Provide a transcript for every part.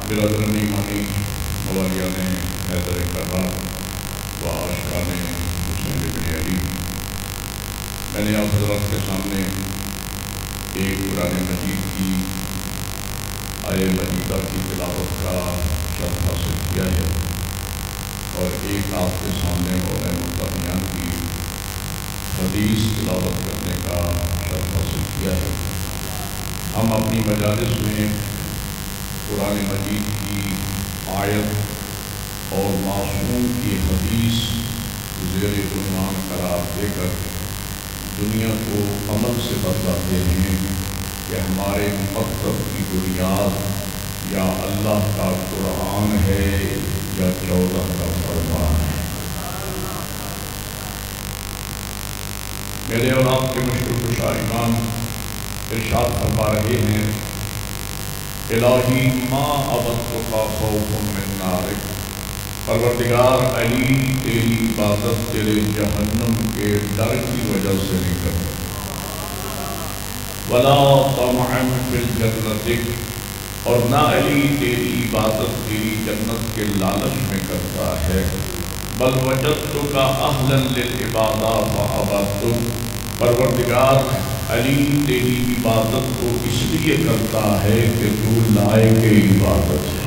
برادران ایمانی موالیان حیدر کرار و عاشقان حسین ابن علی، میں نے آپ حضرات کے سامنے ایک قرآن مجید کی آیہ مجیدہ کی تلاوت کا شرف حاصل کیا ہے اور ایک آپ کے سامنے مولانا مقتدیان کی حدیث تلاوت کرنے کا شرف حاصل کیا ہے۔ ہم اپنی مجالس میں قرآن مجید کی آیت اور معصوم کی حدیث زیر عنوان قرار دے کر دنیا کو عمل سے بتاتے ہیں کہ ہمارے مکتب کی بنیاد یا اللہ کا قرآن ہے یا 14 کا فرمان ہے۔ میرے اور آپ کے مشکل کشا امام ارشاد فرما رہے ہیں، الہی ما عبدتک خوف من نارک، پروردگار علی تیری عبادت تیرے جہنم کے ڈر کی وجہ سے نہیں کرتا، ولا طمعا فی الجنت، اور نہ علی تیری عبادت تیری جنت کے لالچ میں کرتا ہے، بل وجدتک اہلا للعبادہ فعبدتک، پروردگار علی تیری عبادت کو اس لیے کرتا ہے کہ تو لائق عبادت ہے،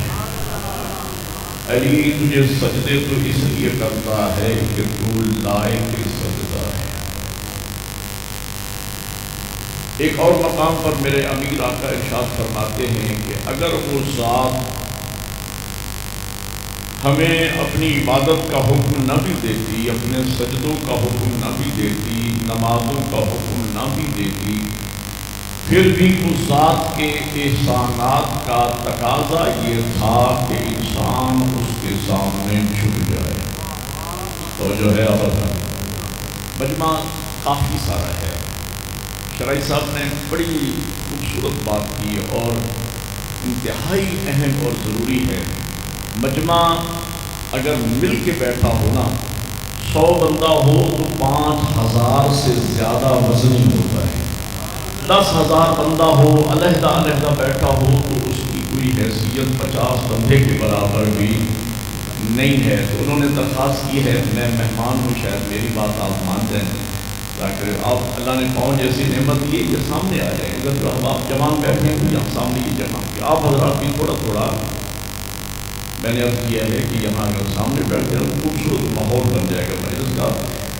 علی تجھے سجدے تو اس لیے کرتا ہے کہ تو لائق سجدہ ہے۔ ایک اور مقام پر میرے امیر آقا ارشاد فرماتے ہیں کہ اگر وہ ذات ہمیں اپنی عبادت کا حکم نہ بھی دیتی، اپنے سجدوں کا حکم نہ بھی دیتی، نمازوں کا حکم نہ بھی دیتی، پھر بھی اس ذات کے احسانات کا تقاضا یہ تھا کہ انسان اس کے سامنے جھک جائے۔ تو جو ہے مجمع کافی سارا ہے، شرعی صاحب نے بڑی خوبصورت بات کی اور انتہائی اہم اور ضروری ہے۔ مجمع اگر مل کے بیٹھا ہونا، 100 بندہ ہو تو 5000 سے زیادہ وزنی ہوتا ہے، 10,000 بندہ ہو علیحدہ علیحدہ بیٹھا ہو تو اس کی کوئی حیثیت 50 بندے کے برابر بھی نہیں ہے۔ تو انہوں نے درخواست کی ہے، میں مہمان ہوں، شاید میری بات آپ مان جائیں، تاکہ آپ اللہ نے پاؤں جیسی نعمت دی ہے، یہ سامنے آ جائیں۔ اگر جو ہم آپ جوان بیٹھے ہیں یہاں سامنے کی جمع کہ آپ حضرات بھی تھوڑا تھوڑا، میں نے عرض کیا ہے کہ یہاں اگر سامنے بیٹھ جائے خوبصورت ماحول بن جائے گا مجلس کا۔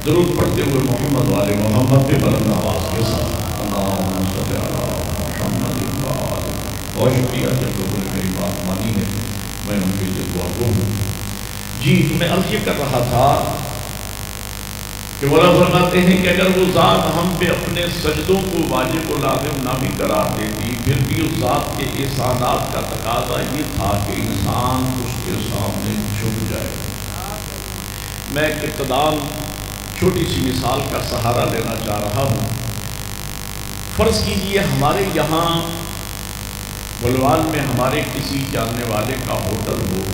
درود پڑھتے ہوئے محمد والے محمد پہ بلند آواز کے ساتھ اللہم صلی علی محمد و آلہ۔ بہت شکریہ جب لوگوں نے میری بات مانی ہے، میں ان کے لیے دعا گو ہوں۔ جی، تو میں عرض یہ کر رہا تھا کہ مولا فرماتے ہیں کہ اگر وہ ذات ہم پہ اپنے سجدوں کو واجب و لازم نہ بھی قرار دیتی، پھر بھی اس ذات کے احسانات کا تقاضا یہ تھا کہ انسان اس کے سامنے جھک جائے۔ میں ایک ابتداً چھوٹی سی مثال کا سہارا لینا چاہ رہا ہوں۔ فرض کیجئے ہمارے یہاں بلوال میں ہمارے کسی جاننے والے کا ہوٹل ہو،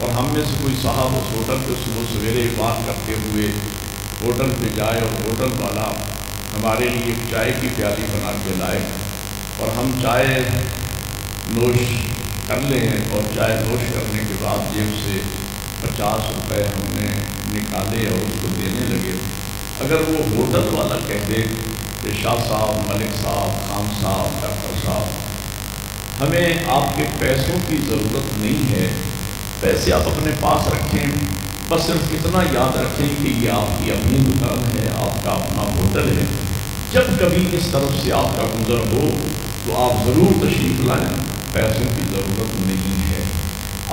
اور ہم میں سے کوئی صاحب اس ہوٹل پہ صبح سویرے بات کرتے ہوئے ہوٹل پہ جائے، اور ہوٹل والا ہمارے لیے ایک چائے کی پیالی بنا کے لائے، اور ہم چائے نوش کر لیں، اور چائے نوش کرنے کے بعد جیب سے 50 روپے ہم نے نکالے اور اس کو دینے لگے۔ اگر وہ ہوٹل والا کہہ دے کہ شاہ صاحب، ملک صاحب، خان صاحب، ڈاکٹر صاحب، ہمیں آپ کے پیسوں کی ضرورت نہیں ہے، پیسے آپ اپنے پاس رکھیں، بس صرف اتنا یاد رکھیں کہ یہ آپ کی اپنی دکان ہے، آپ کا اپنا ہوٹل ہے، جب کبھی اس طرف سے آپ کا گزر ہو تو آپ ضرور تشریف لائیں، پیسوں کی ضرورت نہیں ہے۔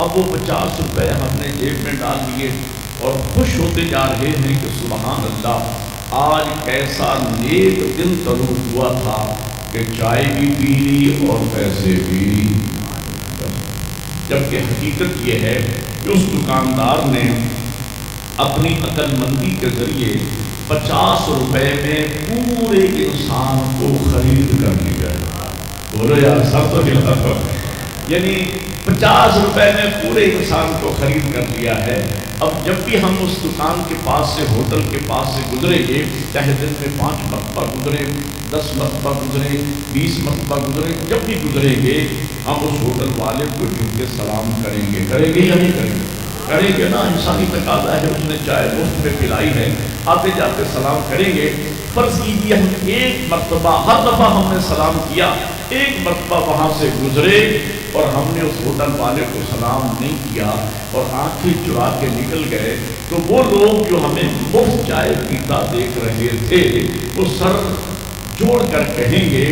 اب وہ 50 روپے ہم نے جیب میں ڈال دیے اور خوش ہوتے جا رہے ہیں کہ سبحان اللہ، آج کیسا نیک دن طلوع ہوا تھا کہ چائے بھی پی لی اور پیسے بھی، جبکہ حقیقت یہ ہے کہ اس دکاندار نے اپنی عقل مندی کے ذریعے 50 روپے میں پورے انسان کو خرید کر لیا ہے۔ بولو یار سب تو ہلا، یعنی 50 روپے میں پورے انسان کو خرید کر لیا ہے۔ اب جب بھی ہم اس دکان کے پاس سے، ہوٹل کے پاس سے گزریں گے، چاہے دن میں 5 مرتبہ گزریں، 10 مرتبہ گزریں، 20 مرتبہ گزریں، جب بھی گزریں گے ہم اس ہوٹل والے کو جھک کے سلام کریں گے یا نہیں کریں گے؟ کریں گے نا، انسانی تقاضا ہے، اس نے چائے مفت میں پلائی ہے، آتے جاتے سلام کریں گے۔ فرض کیجیے ہم ایک مرتبہ، ہر دفعہ ہم نے سلام کیا، ایک مرتبہ وہاں سے گزرے اور ہم نے اس ہوٹل والے کو سلام نہیں کیا اور آنکھیں چرا کے نکل گئے، تو وہ لوگ جو ہمیں مفت چائے پیتا دیکھ رہے تھے وہ سر جوڑ کر کہیں گے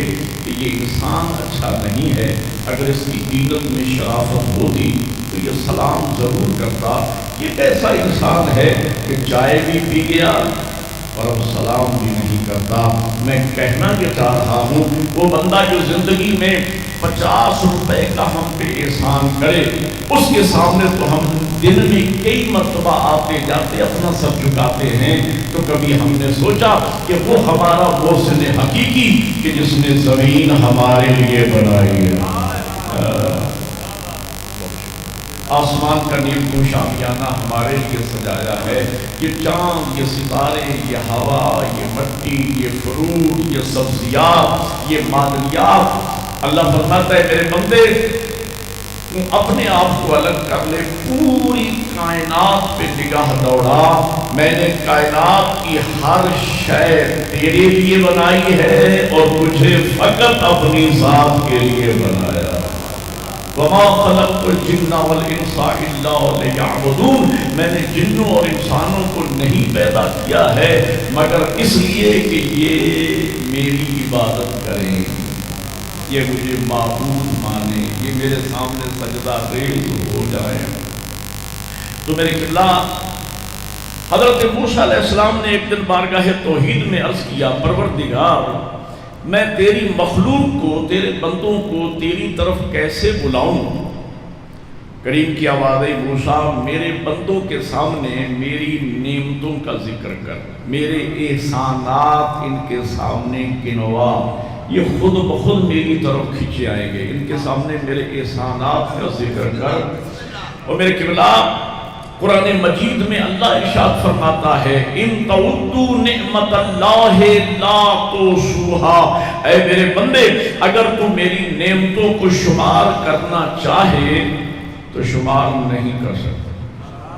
کہ یہ انسان اچھا نہیں ہے، اگر اس کی قیمت میں شرافت ہوتی تو یہ سلام ضرور کرتا۔ یہ ایسا انسان ہے کہ چائے بھی پی گیا اور اب سلام بھی نہیں کرتا۔ میں کہنا یہ چاہ رہا ہوں، وہ بندہ جو زندگی میں 50 روپے کا ہم پہ احسان کرے، اس کے سامنے تو ہم دن میں کئی مرتبہ آتے جاتے اپنا سر جھکاتے ہیں، تو کبھی ہم نے سوچا کہ وہ ہمارا محسن حقیقی کہ جس نے زمین ہمارے لیے بنائی ہے، آسمان کا نیم پوشامیانہ ہمارے لیے سجایا ہے، یہ چاند، یہ ستارے، یہ ہوا، یہ مٹی، یہ فروٹ، یہ سبزیات، یہ معدنیات۔ اللہ فرماتا ہے میرے بندے اپنے آپ کو الگ کر لے، پوری کائنات پہ نگاہ دوڑا، میں نے کائنات کی ہر شے تیرے لیے بنائی ہے اور تجھے فقط اپنی ذات کے لیے بنایا۔ وَمَا خَلَقْتُ الْجِنَّ وَالْإِنسَ إِلَّا لِيَعْبُدُونِ، میں نے جنوں اور انسانوں کو نہیں پیدا کیا ہے مگر اس لیے کہ یہ میری عبادت کریں، یہ مجھے معبود مانیں، یہ میرے سامنے سجدہ ریز ہو جائیں۔ تو میرے قبلہ حضرت موسیٰ علیہ السلام نے ایک دن بارگاہ توحید میں عرض کیا، پروردگار میں تیری مخلوق کو، تیرے بندوں کو تیری طرف کیسے بلاؤں؟ کریم کی آواز ہے، موسیٰ میرے بندوں کے سامنے میری نعمتوں کا ذکر کر، میرے احسانات ان کے سامنے گنوا، یہ خود بخود میری طرف کھینچے آئیں گے، ان کے سامنے میرے احسانات کا ذکر کر۔ اور میرے قبلہ قرآن مجید میں اللہ ارشاد فرماتا ہے، ان تعدوا نعمت اللہ لا تحصوها، اے میرے بندے اگر تو میری نعمتوں کو شمار کرنا چاہے تو شمار نہیں کر سکتا۔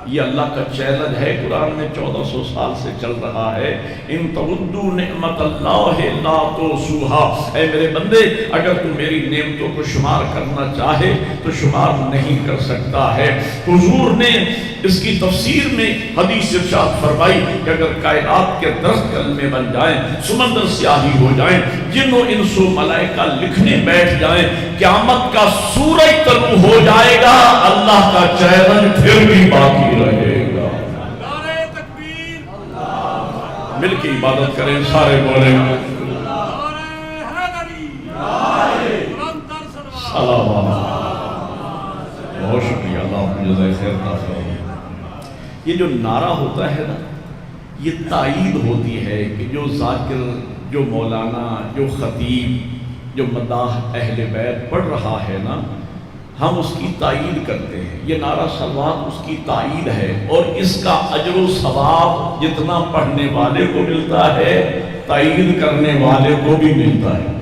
یہ اللہ کا چیلنج ہے، قرآن میں 1400 سال سے چل رہا ہے، ان تعدوا نعمت اللہ لا تحصوها، اے میرے بندے اگر تم میری نعمتوں کو شمار کرنا چاہے تو شمار نہیں کر سکتا ہے۔ حضور نے اس کی تفسیر میں حدیث ارشاد فرمائی کہ اگر کائنات کے 10 کلمے بن جائیں، سمندر سیاہی ہو جائیں، جن و انس و ملائکہ لکھنے بیٹھ جائیں، قیامت کا سورج طلوع ہو جائے گا، اللہ کا چیلنج پھر بھی باقی رہے گا۔ مل کے عبادت کریں سارے بولیں بہت شکریہ اللہ جزائے خیر نافع۔ یہ جو نعرہ ہوتا ہے نا یہ تائید ہوتی ہے کہ جو ذاکر جو مولانا جو خطیب جو مداح اہل بیت پڑھ رہا ہے نا ہم اس کی تائید کرتے ہیں۔ یہ نعرہ صلوات اس کی تائید ہے اور اس کا اجر و ثواب جتنا پڑھنے والے کو ملتا ہے تائید کرنے والے کو بھی ملتا ہے۔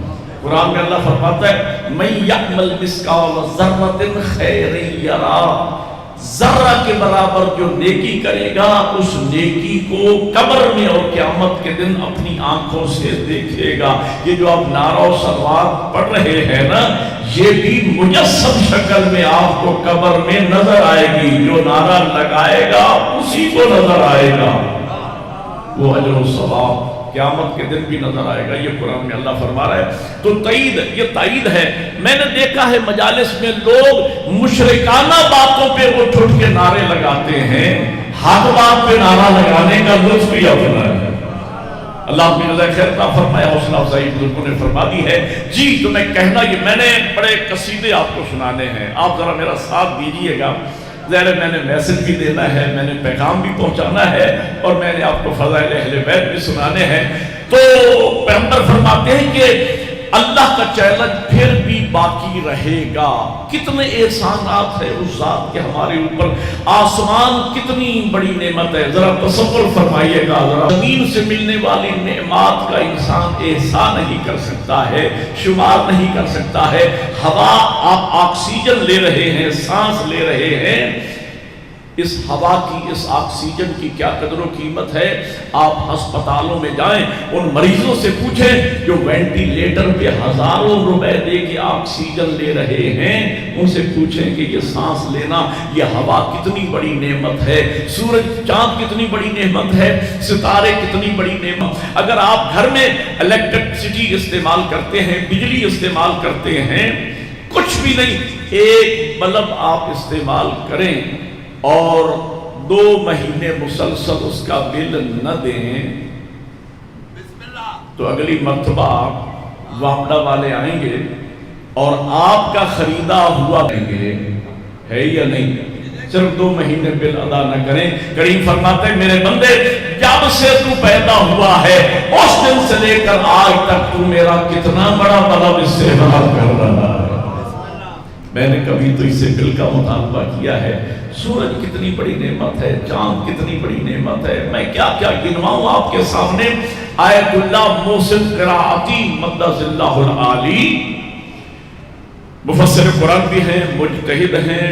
قرآن میں اللہ فرماتا ہے مَن یعمل مثقال ذرۃ خیر یرا، ذرہ کے برابر جو نیکی کرے گا اس نیکی کو قبر میں اور قیامت کے دن اپنی آنکھوں سے دیکھے گا۔ یہ جو آپ نعرہ و صلوات پڑھ رہے ہیں نا یہ بھی مجسم شکل میں آپ کو قبر میں نظر آئے گی۔ جو نعرہ لگائے گا اسی کو نظر آئے گا، وہ اجر و ثواب قیامت کے دن بھی نظر آئے گا۔ یہ قرآن میں اللہ فرما رہا ہے۔ تو تائید، یہ تائید ہے۔ میں نے دیکھا ہے مجالس میں لوگ مشرکانہ باتوں پہ اٹھ اٹھ کے نعرے لگاتے ہیں، حق بات پہ نعرہ لگانے کا لطف بھی اپنا ہے۔ اللہ اپنی رضا خیر عطا فرمائے، حوصلہ افزائی بزرگوں نے فرما دی ہے۔ جی تو میں کہنا یہ میں نے بڑے قصیدے آپ کو سنانے ہیں، آپ ذرا میرا ساتھ دیجیے گا۔ ظاہر میں نے میسج بھی دینا ہے، میں نے پیغام بھی پہنچانا ہے اور میں نے آپ کو فضائل اہل بیت بھی سنانے ہیں۔ تو پیغمبر فرماتے ہیں کہ اللہ کا چیلنج پھر بھی باقی رہے گا۔ کتنے احسانات ہیں اس ذات کے ہمارے اوپر، آسمان کتنی بڑی نعمت ہے، ذرا تصور فرمائیے گا۔ ذرا زمین سے ملنے والی نعمات کا انسان احسان نہیں کر سکتا ہے، شمار نہیں کر سکتا ہے۔ ہوا، آپ آکسیجن لے رہے ہیں، سانس لے رہے ہیں، اس ہوا کی، اس آکسیجن کی کیا قدر و قیمت ہے۔ آپ ہسپتالوں میں جائیں، ان مریضوں سے پوچھیں جو وینٹیلیٹر پہ ہزاروں روپے دے کے آکسیجن لے رہے ہیں، ان سے پوچھیں کہ یہ سانس لینا، یہ ہوا کتنی بڑی نعمت ہے، سورج چاند کتنی بڑی نعمت ہے، ستارے کتنی بڑی نعمت۔ اگر آپ گھر میں الیکٹرسٹی استعمال کرتے ہیں، بجلی استعمال کرتے ہیں، کچھ بھی نہیں، ایک بلب آپ استعمال کریں اور 2 مہینے مسلسل اس کا بل نہ دیں تو اگلی مرتبہ وابڈا والے آئیں گے اور آپ کا خریدا ہوا دیں گے، ہے یا نہیں؟ صرف 2 مہینے بل ادا نہ کریں۔ کریم فرماتے ہیں میرے بندے جب سے تو پیدا ہوا ہے اس دن سے لے کر آج تک تو میرا کتنا بڑا بلب استعمال کر رہا ہے۔ میں نے کبھی تو اسے بل کا مطالبہ کیا ہے؟ سورج کتنی بڑی نعمت ہے، چاند کتنی بڑی نعمت ہے، میں کیا کیا گنواؤں آپ کے سامنے۔ آیت اللہ محسن قراءتی مقدس اللہ العالی مفسر قرآن بھی ہیں، مجتہد ہیں،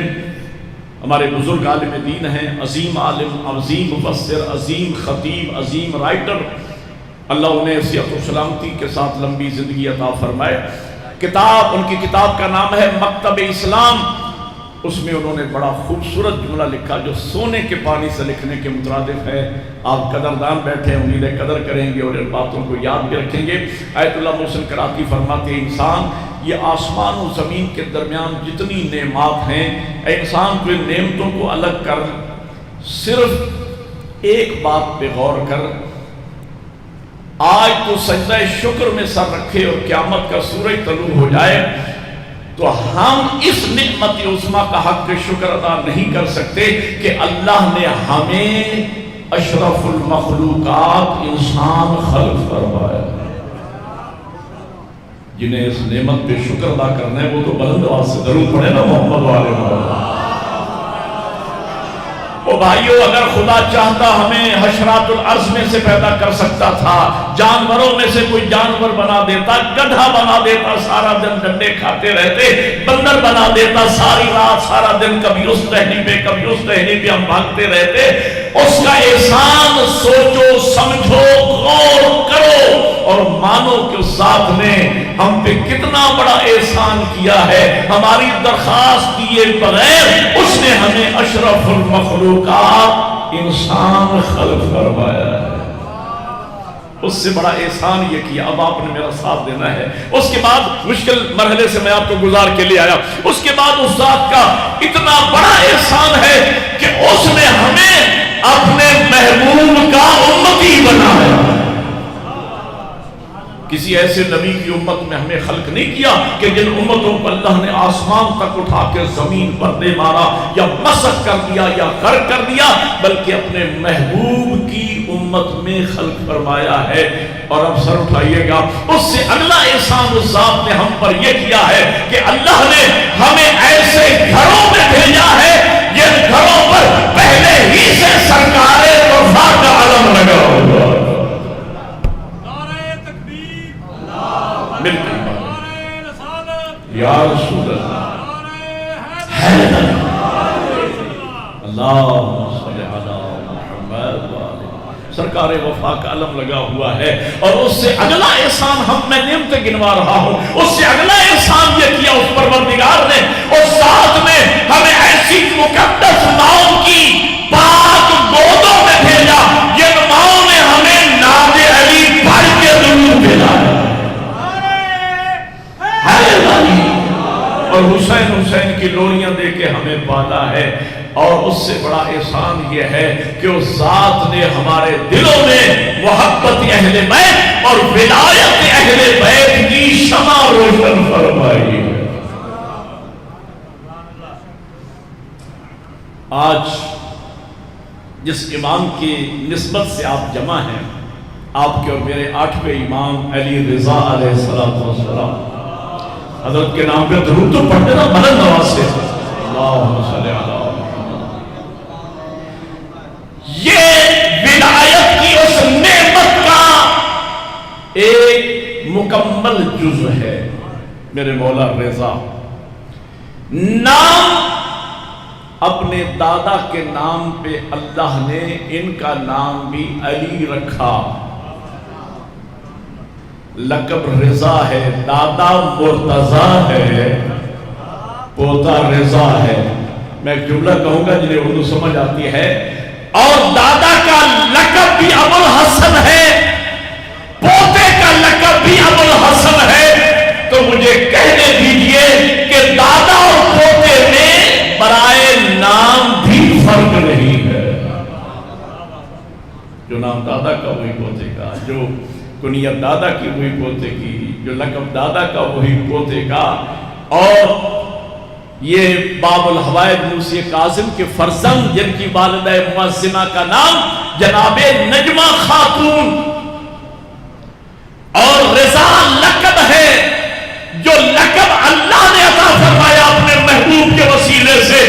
ہمارے بزرگ عالم دین ہیں، عظیم عالم، عظیم مفسر، عظیم خطیب، عظیم رائٹر، اللہ انہیں صحت و سلامتی کے ساتھ لمبی زندگی عطا فرمائے۔ کتاب، ان کی کتاب کا نام ہے مکتب اسلام، اس میں انہوں نے بڑا خوبصورت جملہ لکھا جو سونے کے پانی سے لکھنے کے مترادف ہے۔ آپ قدردان بیٹھے ہیں، امید قدر کریں گے اور ان باتوں کو یاد بھی رکھیں گے۔ آیت اللہ محسن قراءتی فرماتے ہیں انسان یہ آسمان و زمین کے درمیان جتنی نعمات ہیں، اے انسان کو ان نعمتوں کو الگ کر، صرف ایک بات پہ غور کر، آج تو سجدہ شکر میں سر رکھے اور قیامت کا سورج طلوع ہو جائے تو ہم اس نعمت عظمیٰ کا حق شکر ادا نہیں کر سکتے کہ اللہ نے ہمیں اشرف المخلوقات انسان خلق فرمایا۔ جنہیں اس نعمت پہ شکر ادا کرنا ہے وہ تو بلند آواز سے درود پڑھے نا محمد والے محمد۔ او بھائیو اگر خدا چاہتا ہمیں حشرات الارض میں سے پیدا کر سکتا تھا، جانوروں میں سے کوئی جانور بنا دیتا، گدھا بنا دیتا، سارا دن ڈنڈے کھاتے رہتے، بندر بنا دیتا، ساری رات سارا دن کبھی اس ٹہنی پہ کبھی اس ٹہنی پہ ہم بھاگتے رہتے۔ اس کا احسان سوچو، سمجھو، غور کرو اور مانو کہ اس ذات نے ہم پہ کتنا بڑا احسان کیا ہے۔ ہماری درخواست کیے بغیر اس نے ہمیں اشرف المخلوقات انسان خلق فرمایا ہے۔ اس سے بڑا احسان یہ کیا۔ اب آپ نے میرا ساتھ دینا ہے۔ اس کے بعد مشکل مرحلے سے میں آپ کو گزار کے لے آیا۔ اس کے بعد اس ذات کا اتنا بڑا احسان ہے کہ اس نے ہمیں اپنے محبوب کا امتی بنایا۔ کسی ایسے نبی کی امت میں ہمیں خلق نہیں کیا کہ جن امتوں کو اللہ نے آسمان تک اٹھا کے زمین پر دے مارا یا مسخ کر دیا یا غرق کر دیا، بلکہ اپنے محبوب کی امت میں خلق فرمایا ہے۔ اور اب سر اٹھائیے گا، اس سے اگلا احسان اس ذات نے ہم پر یہ کیا ہے کہ اللہ نے ہمیں ایسے گھروں میں بھیجا ہے جن گھروں پر پہلے ہی سے سرکار وفا کا علم لگا ہوا۔ یا رسول اللہ، اللہم صلی علی محمد سرکار وفا کا علم لگا ہوا ہے۔ اور اس سے اگلا احسان میں نعمتیں گنوا رہا ہوں، اس سے اگلا احسان یہ کیا اس پروردگار نے، اس ذات نے ہمیں ایسی مقدس ماؤں کی پاک گودوں میں بھیجا جن ماؤں نے ہمیں ناد علی پڑھ کے درود بھیجا اور حسین کی لوریاں دے کے ہمیں پالا ہے۔ اور اس سے بڑا احسان یہ ہے کہ اس ذات نے ہمارے دلوں میں محبت اہل بیت اور ولایت اہل بیت کی شمع روشن فرمائی ہے۔ آج جس امام کی نسبت سے آپ جمع ہیں، آپ کے اور میرے 8ویں امام علی رضا علیہ السلام، حضرت کے نام پہ درود تو پڑھتے نا بلند نواز سے، اللہم صلی علی یہ ولایت کی اس نعمت کا ایک مکمل جزء ہے۔ میرے مولا رضا نام اپنے دادا کے نام پہ اللہ نے ان کا نام بھی علی رکھا، لقب رضا ہے، دادا مرتضیٰ ہے، پوتا رضا ہے۔ میں ایک جملہ کہوں گا جنہیں اردو سمجھ آتی ہے، اور دادا کا لقب بھی ابو الحسن ہے، پوتے کا لقب بھی ابو الحسن ہے، تو مجھے کہنے دیجئے کہ دادا اور پوتے میں برائے نام بھی فرق نہیں ہے۔ جو نام دادا کا وہی پوتے کا، جو کنیت دادا کی وہی پوتے کی، جو لقب دادا کا وہی پوتے کا۔ اور یہ باب الحوائد موسی کاظم کے فرزند جن کی والدہ معظمہ کا نام جناب نجمہ خاتون، اور رضا لقب ہے جو لقب اللہ نے عطا فرمایا اپنے محبوب کے وسیلے سے،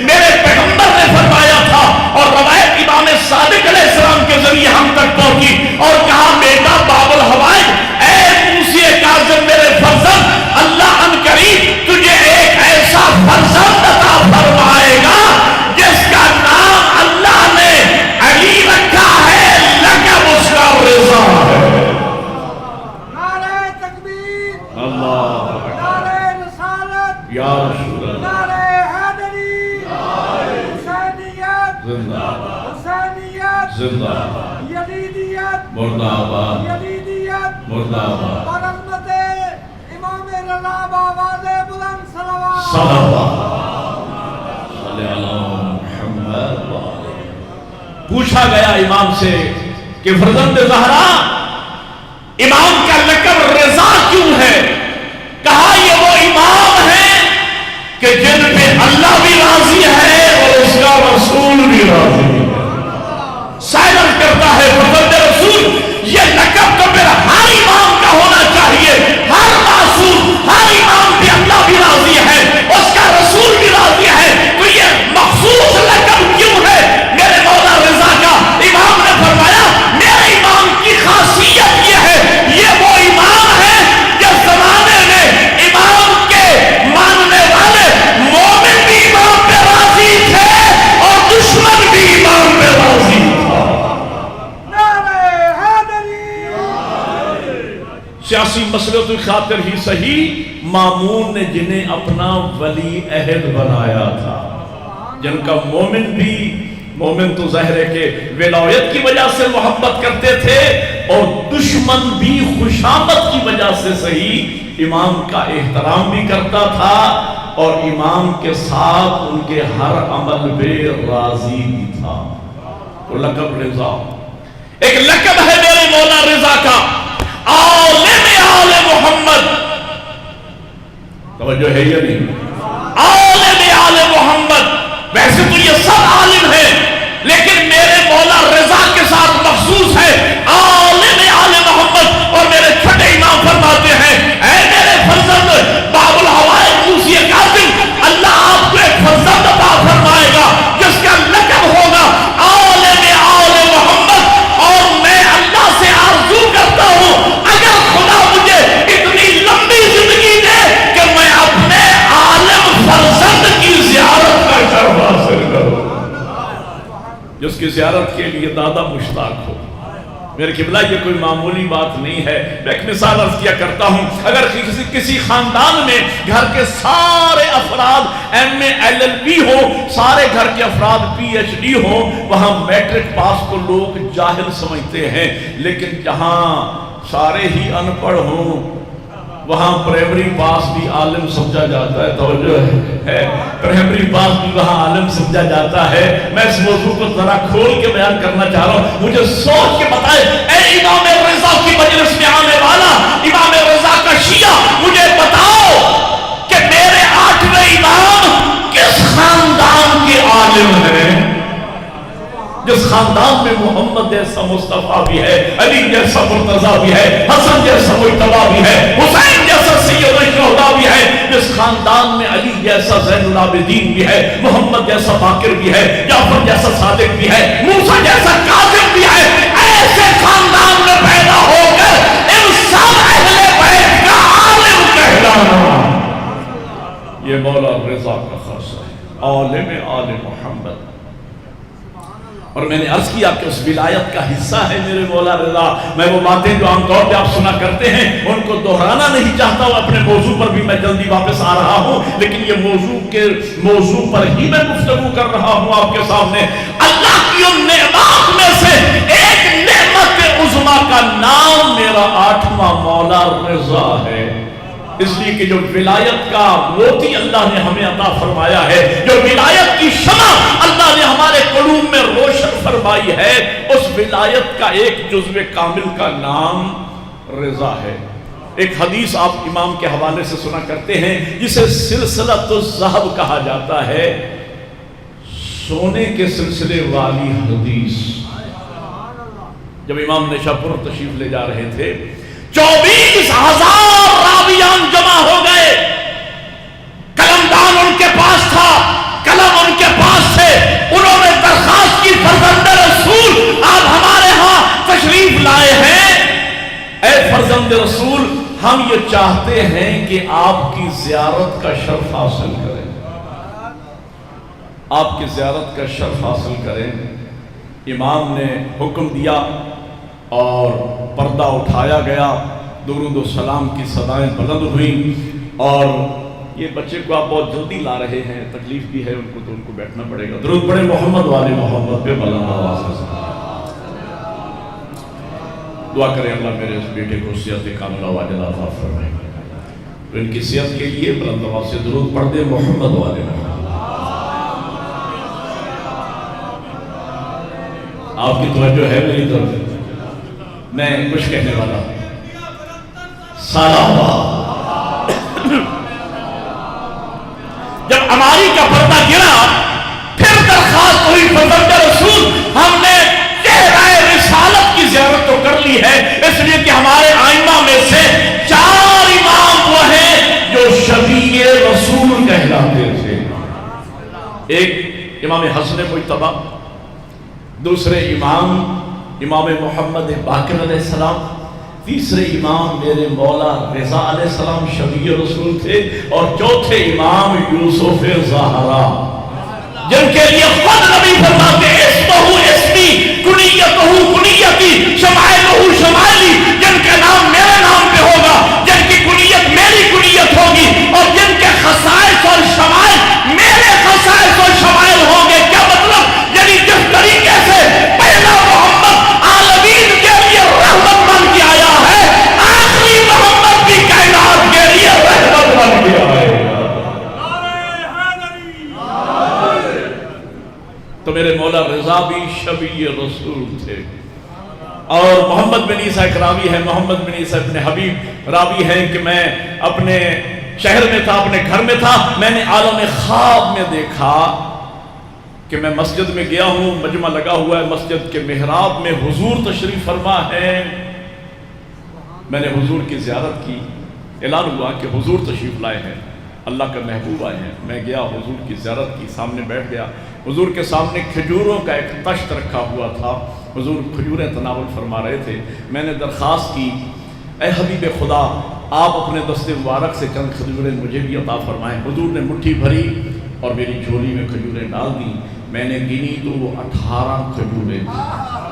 میرے پیغمبر نے فرمایا تھا، اور روایت امام صادق علیہ السلام کے ذریعے ہم تک پہنچی، اور کہا بیٹا باب الحوائد اے موسی کاظم میرے فرزند، اللہ ان قریب تجھے ایک ایسا فرزند عطا فرمائے گا جس کا نام اللہ نے علی رکھا ہے، لقب اس کا رضا ہے۔ نعرہ تکبیر، اللہ نعرہ رسالت، یا رسول اللہ، نعرہ حیدری، حسینیت زندہ باد، حسینیت زندہ باد، یزیدیت مردہ آباد، یزیدیت مردہ آباد، اور عظمت امام رضا بآواز بلند صلوات صلی علی محمد۔ پوچھا گیا امام سے کہ فرزند زہرا امام کا لقب رضا کیوں ہے؟ کہا یہ وہ امام ہے کہ جن پہ اللہ بھی راضی ہے اور اس کا رسول بھی راضی ہے۔ سائل کرتا ہے فرزند رسول، یہ لقب تو پھر ہر امام کا ہونا چاہیے، ہر معصوم، ہر امام بھی اللہ بھی راضی ہے، اس کا رسول بھی راضی ہے، تو یہ مخصوص لقب کیوں ہے میرے مولا رضا کا؟ امام نے فرمایا میرے امام کی خاصیت یہ ہے، یہ وہ امام ہے جس زمانے میں امام کے ماننے والے مومن بھی امام پہ راضی تھے اور دشمن بھی امام پہ راضی تھا۔ سیاسی مسئلہ کی خاطر ہی صحیح مامون نے جنہیں اپنا ولی عہد بنایا تھا، جن کا مومن تو ظاہر ہے کہ ولایت کی وجہ سے محبت کرتے تھے، اور دشمن بھی خوشامد کی وجہ سے صحیح امام کا احترام بھی کرتا تھا، اور امام کے ساتھ ان کے ہر عمل پہ راضی بھی تھا۔ تو لقب رضا ایک لقب ہے میرے مولا رضا کا، عالم آل محمد. توجہ ہے یا نہیں؟ عالم آل محمد. ویسے تو یہ سب عالم ہیں لیکن میرے مولا رضا کے ساتھ مخصوص ہے عالم آل محمد. اور میرے چھٹے امام فرماتے ہیں اے میرے فرزند باب الحوائج موسی کاظم، اللہ آپ کو ایک فرزند عطا فرمائے گا جس کا لقب ہوگا عالم آل محمد. اور میں اللہ سے آرزو کرتا ہوں اگر خدا مجھے اتنی لمبی زندگی دے کہ میں اپنے عالم فرزند کی زیارت کا شرف حاصل کروں، جس کی زیارت کے لیے دادا مشتاق ہو. میرے قبلہ یہ کوئی معمولی بات نہیں ہے. میں ایک مثال عرض کیا کرتا ہوں. اگر کسی خاندان میں گھر کے سارے افراد M A L L B ہو، سارے گھر کے افراد پی ایچ ڈی ہوں، وہاں میٹرک پاس کو لوگ جاہل سمجھتے ہیں. لیکن جہاں سارے ہی ان پڑھ ہوں وہاں پرائمری پاس بھی عالم سمجھا جاتا ہے. توجہ ہے، پرائمری پاس بھی وہاں عالم سمجھا جاتا ہے. میں اس موضوع کو ذرا کھول کے بیان کرنا چاہ رہا ہوں. مجھے سوچ کے بتائے اے امام رضا کی مجلس میں آنے والا، امام رضا کا شیعہ، مجھے بتاؤ کہ میرے 8ویں امام کس خاندان کے عالم ہیں؟ جس خاندان میں محمد جیسا مصطفیٰ بھی ہے، علی جیسا مرتضیٰ بھی ہے، حسن جیسا مجتبیٰ بھی ہے، حسین جیسا سید الشہداء بھی ہے، جس خاندان میں علی جیسا زین العابدین بھی ہے، محمد جیسا باقر بھی ہے، جعفر جیسا صادق بھی ہے، موسیٰ جیسا کاظم بھی ہے. ایسے خاندان میں پیدا ہو کر ان سب اہل بیت کا عالم کہلانا یہ مولا رضا کا خاصہ ہے، عالم آل محمد. اور میں نے عرض کیا کہ اس ولایت کا حصہ ہے میرے مولا رضا. میں وہ باتیں جو عام طور پہ آپ سنا کرتے ہیں ان کو دہرانا نہیں چاہتا ہوں. اپنے موضوع پر بھی میں جلدی واپس آ رہا ہوں، لیکن یہ موضوع پر ہی میں گفتگو کر رہا ہوں آپ کے سامنے. اللہ کی ان نعمات میں سے ایک نعمت عظمیٰ کا نام میرا 8واں مولا رضا ہے. اس لیے کہ جو ولایت کا موتی اللہ نے ہمیں عطا فرمایا ہے، جو ولایت کی شمع اللہ نے ہمارے قلوب میں روشن فرمائی ہے، اس ولایت کا ایک جزو کامل کا نام رضا ہے. ایک حدیث آپ امام کے حوالے سے سنا کرتے ہیں جسے سلسلۃ الذہب کہا جاتا ہے، سونے کے سلسلے والی حدیث. جب امام نیشاپور تشریف لے جا رہے تھے 24,000 راویان جمع ہو گئے. قلمدان ان کے پاس تھا، قلم ان کے پاس تھے. انہوں نے درخواست کی فرزند رسول آپ ہمارے ہاں تشریف لائے ہیں، اے فرزند رسول ہم یہ چاہتے ہیں کہ آپ کی زیارت کا شرف حاصل کریں، آپ کی زیارت کا شرف حاصل کریں. امام نے حکم دیا اور پردہ اٹھایا گیا، درود و سلام کی صدائیں بلند ہوئیں. اور یہ بچے کو آپ بہت جلدی لا رہے ہیں، تکلیف بھی ہے ان کو تو ان کو بیٹھنا پڑے گا. درود پڑھیں محمد والے محمد پہ بلند آواز سے. دعا کریں اللہ میرے اس بیٹے کو صحت کاملہ واجلہ عطا فرمائے. تو ان کی صحت کے لیے بلند آواز سے درود پڑھ دیں محمد والے محمد. آپ کی توجہ ہے میری طرف؟ میں کچھ کہنے والا ہوں. جب اماری کا پردہ گرا پھر درخواست ہوئی فرزند رسول ہم نے چہرہ رسالت کی زیارت تو کر لی ہے، اس لیے کہ ہمارے آئمہ میں سے 4 امام وہ ہیں جو شفیع رسول کہلاتے تھے. ایک امام حسن مجتبیٰ، دوسرے امام محمد باقر علیہ السلام، تیسرے امام میرے مولا رضا علیہ السلام شفیع رسول تھے، اور چوتھے امام یوسف زہرا جن کے لیے خود نبی فرماتے ہیں اسمہ اسمی کنیتہ کنیتی شمائلہ شمائلی، جن کا نام میرے نام پہ ہوگا، جن کی کنیت میری کنیت ہوگی، اور جن کے خصائص اور شمائل میرے خصائص اور شمائل ہوں گے. کیا مطلب؟ یعنی جس طریقے سے پہلا محمد عالمین کے لیے رحمت بن کے آیا ہے، آخری محمد بھی کائنات کے لیے رحمت بن کے آئے گا. تو میرے مولا رضا بھی شفیع رسول تھے. اور محمد بن عیسیٰ ایک راوی ہے، محمد بن عیسیٰ ابن حبیب راوی ہے کہ میں اپنے شہر میں تھا، اپنے گھر میں تھا، میں نے عالم خواب میں دیکھا کہ میں مسجد میں گیا ہوں، مجمع لگا ہوا ہے، مسجد کے محراب میں حضور تشریف فرما ہے، میں نے حضور کی زیارت کی، اعلان ہوا کہ حضور تشریف لائے ہیں، اللہ کا محبوب آئے ہیں، میں گیا حضور کی زیارت کی، سامنے بیٹھ گیا، حضور کے سامنے کھجوروں کا ایک تشت رکھا ہوا تھا، حضور کھجوریں تناول فرما رہے تھے، میں نے درخواست کی اے حبیب خدا آپ اپنے دست مبارک سے چند کھجوریں مجھے بھی عطا فرمائیں۔ حضور نے مٹھی بھری اور میری جھولی میں کھجوریں ڈال دی، میں نے گنی تو وہ 18 کھجوریں تھیں۔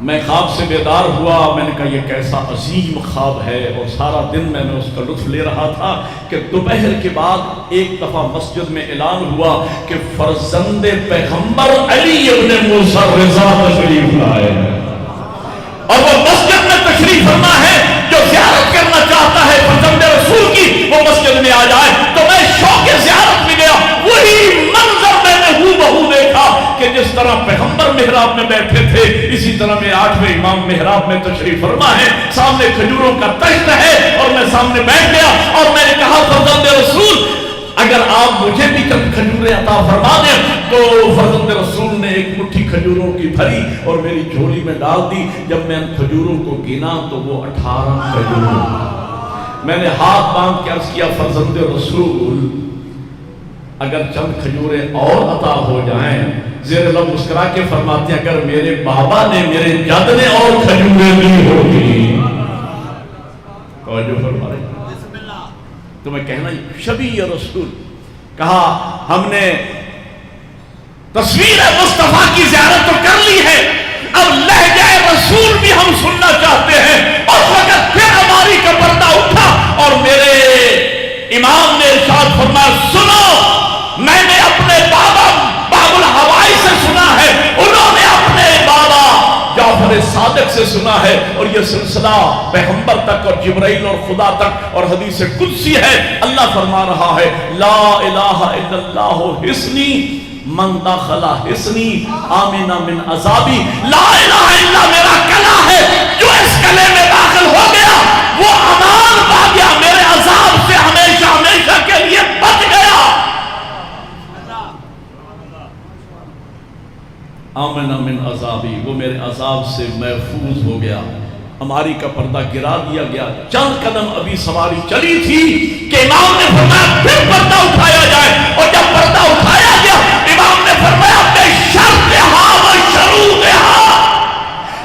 میں خواب سے بیدار ہوا، میں نے کہا یہ کیسا عظیم خواب ہے، اور سارا دن میں نے اس کا لطف لے رہا تھا کہ دوپہر کے بعد ایک دفعہ مسجد میں اعلان ہوا کہ فرزند پیغمبر علی ابن موسیٰ رضا تشریف لائے ہیں، اور وہ مسجد میں تشریف فرما ہے، جو زیارت کرنا چاہتا ہے فرزند رسول کی وہ مسجد میں آ جائے۔ تو میں شوق زیارت میں گیا، وہی منظر میں نے ہو بہو دیکھا کہ جس طرح پیغمبر محراب میں بیٹھے تھے اسی طرح میں 8ویں امام محراب میں تشریف فرما ہے، سامنے کھجوروں کا تشت ہے، اور میں سامنے بیٹھ گیا اور میں نے کہا فرزند رسول اگر آپ مجھے بھی چند کھجوریں عطا فرما دیں۔ تو فرزند رسول نے ایک مٹھی کھجوروں کی بھری اور میری جھولی میں ڈال دی، جب میں ان کھجوروں کو گنا تو وہ 18 کھجور۔ میں نے ہاتھ باندھ کے عرض کیا فرزند رسول اگر چند کھجوریں اور عطا ہو جائیں، زیر لب مسکرا کے فرماتے ہیں اگر میرے بابا نے میرے جد نے اور کھجوریں دی ہوگی، توجہ فرما رہے ہیں، تو میں کہنا شبیہ رسول کہا ہم نے تصویر مصطفیٰ کی زیارت تو کر لی ہے، اب لہجہ رسول بھی ہم سننا چاہتے ہیں۔ اس وقت پھر ہماری کا پردہ اٹھا اور میرے امام نے ارشاد فرمایا سنو، میں نے اپنے بابا باب الحوائی سے سنا ہے، انہوں نے اپنے بابا جعفر صادق سے سنا ہے، اور یہ سلسلہ پیغمبر تک اور جبرائیل اور خدا تک اور حدیث قدسی ہے۔ اللہ فرما رہا ہے لا الہ الا اللہ حسنی من داخلہ حسنی آمین من عذابی، لا الہ الا میرا کلا ہے، جو اس کلے میں داخل ہو گیا وہ امان پا گیا، میرے عذاب سے ہمیشہ ہمیشہ کے لیے بچ گیا۔ آمین من عذابی، وہ میرے عذاب سے محفوظ ہو گیا، ہماری کا پردہ گرا دیا گیا۔ چند قدم ابھی سواری چلی تھی کہ امام نے فرمایا پھر پردہ اٹھایا جائے، اور جب پردہ اٹھایا گیا امام نے فرمایا بے شرط و شروط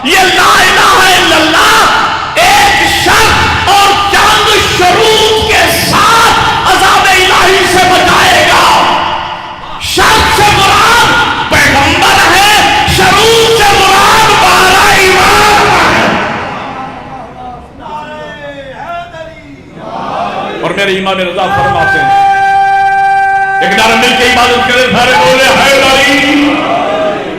یہ لا الہ الا اللہ ایک شرط اور چند شروط کے ساتھ عذاب الہی سے بچائے گا۔ شرط سے مراد پیغمبر ہے، شروط سے مراد 12 امام ہے۔ اور میرے امام رضا فرماتے ہیں ایک نعرہ مل کے عبادت کرے سارے بولے حیدری،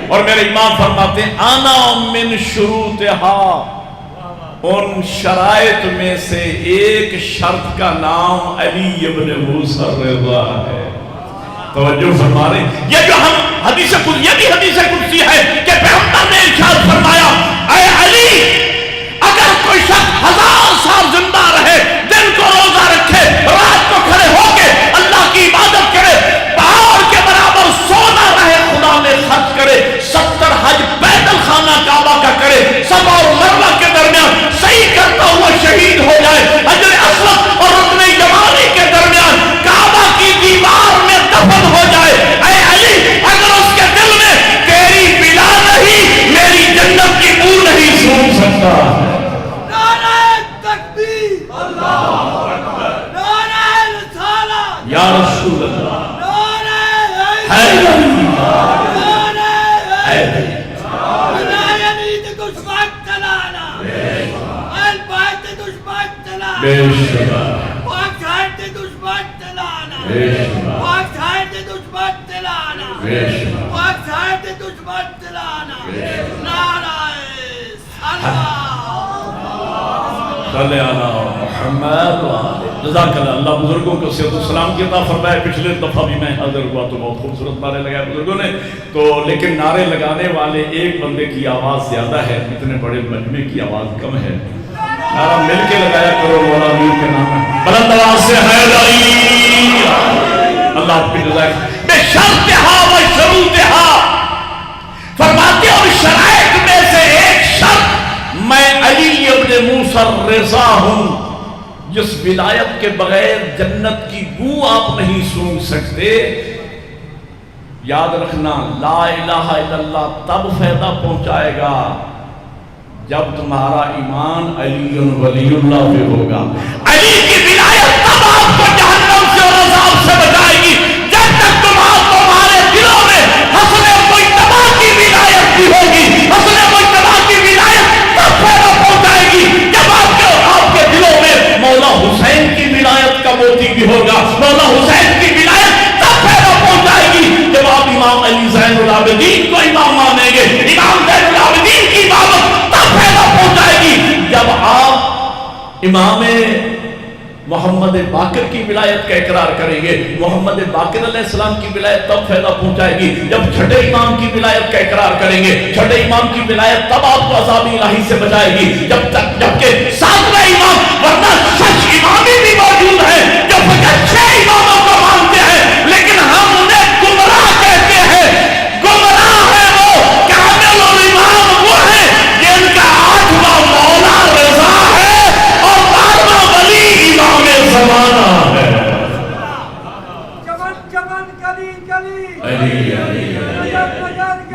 اور میرے امام فرماتے ہیں انا من شروطها، ان شرائط میں سے ایک شرط کا نام علی ابن موسیٰ رضا ہے۔ توجہ فرما رہے ہیں، یہ جو ہم حدیث قدسی، یہ بھی حدیث قدسی ہے کہ پیغمبر نے ارشاد فرمایا اے علی اگر کوئی شخص 1000 سال زندہ رہے، دن کو روزہ رکھے، رات کو کھڑے ہو کے اللہ کی عبادت کرے، پہاڑ کے برابر سونا رہے خدا میں خرچ کرے، 70 حج بیت الخانہ کعبہ کا کرے، صفا اور مروہ کے درمیان صحیح کرتا ہوا شہید ہو جائے، حجر اسود اور رکن یمانی کے درمیان کعبہ کی دیوار میں دفن ہو جائے، اے علی اگر اس کے دل میں تیری بلا نہیں میری جنت کی بو نہیں سن سکتا۔ یا رسول اللہ حیدری حیدری بے شکر صلی اللہ جزاک اللہ، اللہ بزرگوں کو صحت و سلام کی عطا فرمائے۔ پچھلے دفعہ بھی میں حاضر ہوا تو بہت خوبصورت نعرے لگائے بزرگوں نے، تو لیکن نعرے لگانے والے ایک بندے کی آواز زیادہ ہے، اتنے بڑے مجمع کی آواز کم ہے۔ نعرہ مل کے لگایا کرو مولا امیر کے نام ہے، بلند آواز سے حیدری۔ اللہ آپ کی جزائے بے شرطہا و شروطہا، فرماتے اور شرائط میں سے ایک شرط، میں علی ابن موسیٰ الرضا ہوں جس ولایت کے بغیر جنت کی بو آپ نہیں سونگ سکتے۔ یاد رکھنا لا الہ الا اللہ تب فائدہ پہنچائے گا جب تمہارا ایمان علی ولی اللہ پہ ہوگا۔ علی کی ولایت تب آپ کو جہنم سے اور عذاب سے بچائے گی جب تک تمہارے دلوں میں حسن مجتبیٰ کی ولایت بھی ہوگی۔ حسن مجتبیٰ کی ولایت تب فائدہ پہنچائے گی جب آپ کے دلوں میں مولا حسین کی ولایت کا موتی بھی ہوگا۔ مولا حسین کی ولایت تب فائدہ پہنچائے گی جب آپ امام علی زین العابدین کو امام مانیں گے۔ امام زین العابدین کی امامت پیدا پہنچائے گی جب آپ امام محمد باقر کی ولایت کا اقرار کریں گے۔ محمد باقر علیہ السلام کی ولایت تب فائدہ پہنچائے گی جب چھٹے امام کی ولایت کا اقرار کریں گے۔ چھٹے امام کی ولایت تب آپ کو عذاب الہی سے بچائے گی جبکہ ساتویں امام، ورنہ شش امامی بھی موجود ہیں جو فقط 6 اماموں کو مانتے ہیں، لیکن ہم انہیں گمراہ کہتے ہیں۔ گمراہ ہے وہ کامل الامام وہ ہے جن کا 8واں مولا رضا ہے اور 12واں ولی امام زمانہ ہے۔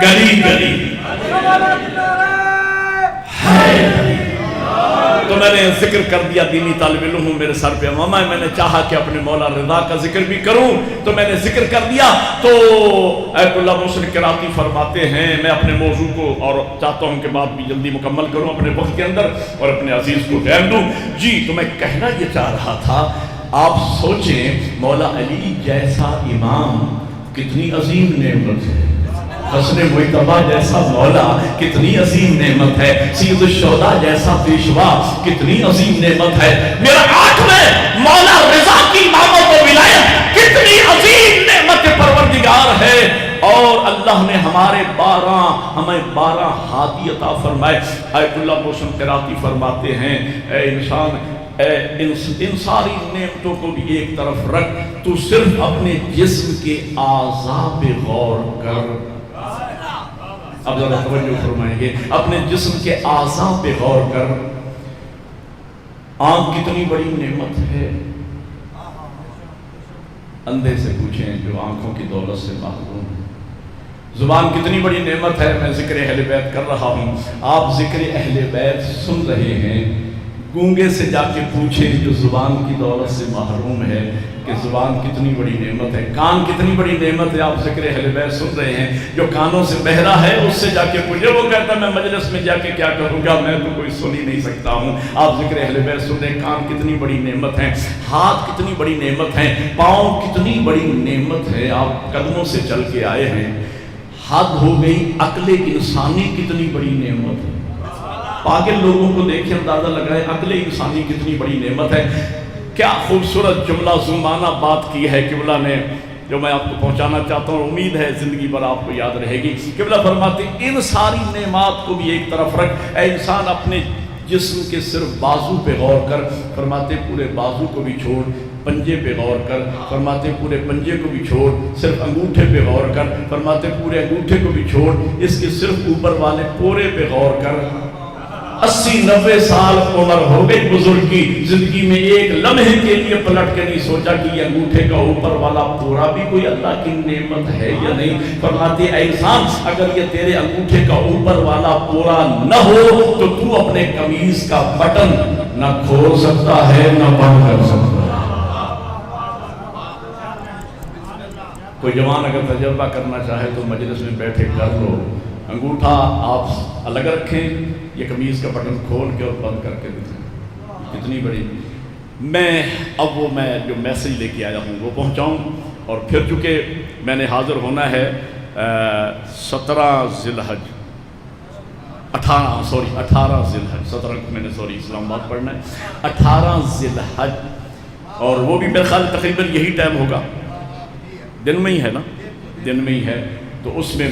گلی گلی تو میں نے ذکر کر دیا، دینی طالب علم ہوں، میرے سر پہ امامہ ہے، میں نے چاہا کہ اپنے مولا رضا کا ذکر بھی کروں تو میں نے ذکر کر دیا۔ تو ایت اللہ محسن کراتی فرماتے ہیں، میں اپنے موضوع کو اور چاہتا ہوں کہ بات بھی جلدی مکمل کروں اپنے وقت کے اندر اور اپنے عزیز کو ٹائم دوں۔ جی تو میں کہنا یہ چاہ رہا تھا، آپ سوچیں مولا علی جیسا امام کتنی عظیم نعمت ہے، حسن مجتبیٰ جیسا مولا کتنی عظیم نعمت ہے، سید الشہداء جیسا پیشوا کتنی عظیم نعمت ہے، میرا 8ویں مولا رضا کی امامت و ولایت کتنی عظیم نعمت پروردگار ہے۔ اور اللہ نے ہمیں 12 ہادی عطا فرمائے۔ آیت اللہ محسن قراتی فرماتے ہیں، اے انسان، ان ساری نعمتوں کو بھی ایک طرف رکھ، تو صرف اپنے جسم کے اعضاء پہ غور کر۔ اب ذرا توجہ فرمائیں گے، اپنے جسم کے اعضاء پہ غور کر۔ آنکھ کتنی بڑی نعمت ہے، اندھے سے پوچھیں جو آنکھوں کی دولت سے محروم ہے۔ زبان کتنی بڑی نعمت ہے، میں ذکر اہل بیت کر رہا ہوں، آپ ذکر اہل بیت سن رہے ہیں، گونگے سے جا کے پوچھیں جو زبان کی دولت سے محروم ہے کہ زبان کتنی بڑی نعمت ہے، کان کتنی بڑی نعمت ہے۔ آپ ذکر اہل بیت سن رہے ہیں، جو کانوں سے بہرا ہے اس سے جا کے پوچھے، وہ کہتا ہے میں مجلس میں جا کے کیا کروں گا، میں تو کوئی سن ہی نہیں سکتا ہوں۔ آپ ذکر اہل بیت سن رہے ہیں، کان کتنی بڑی نعمت ہے، ہاتھ کتنی بڑی نعمت ہے، پاؤں کتنی بڑی نعمت ہے، آپ قدموں سے چل کے آئے ہیں۔ حد ہو گئی، عقل انسانی کتنی بڑی نعمت ہے، پاگل لوگوں کو دیکھیں اندازہ لگائے عقل انسانی کتنی بڑی نعمت ہے۔ کیا خوبصورت جملہ زمانہ بات کی ہے قبلہ نے، جو میں آپ کو پہنچانا چاہتا ہوں، امید ہے زندگی بھر آپ کو یاد رہے گی۔ قبلہ فرماتے ان ساری نعمات کو بھی ایک طرف رکھ، اے انسان اپنے جسم کے صرف بازو پہ غور کر، فرماتے پورے بازو کو بھی چھوڑ، پنجے پہ غور کر، فرماتے پورے پنجے کو بھی چھوڑ، صرف انگوٹھے پہ غور کر، فرماتے پورے انگوٹھے کو بھی چھوڑ، اس کے صرف اوپر والے پورے پہ غور کر۔ 80-90 سال عمر ہو گئی بزرگ کی، زندگی میں ایک لمحے کے لیے پلٹ کے نہیں سوچا کہ یہ انگوٹھے کا اوپر والا پورا بھی کوئی اللہ کی نعمت ہے یا نہیں۔ فرماتے اے انسان اگر یہ تیرے انگوٹھے کا اوپر والا پورا نہ ہو تو تو اپنے قمیض کا بٹن نہ کھول سکتا ہے نہ بند کر سکتا ہے۔ کوئی جوان اگر تجربہ کرنا چاہے تو مجلس میں بیٹھے کر لو، انگوٹھا آپ الگ رکھیں، یہ قمیض کا بٹن کھول کے اور بند کر کے دکھیں، کتنی بڑی۔ میں جو میسیج لے کے آیا ہوں وہ پہنچاؤں، اور پھر چونکہ میں نے حاضر ہونا ہے 17 ذی الحج، 18 ذی الحج، 17 کو میں نے اسلام آباد پڑھنا ہے، 18 ذی الحج، اور وہ بھی میرے خیال تقریباً یہی ٹائم ہوگا، دن میں ہی ہے نا، دن میں ہی ہے، تو اس میں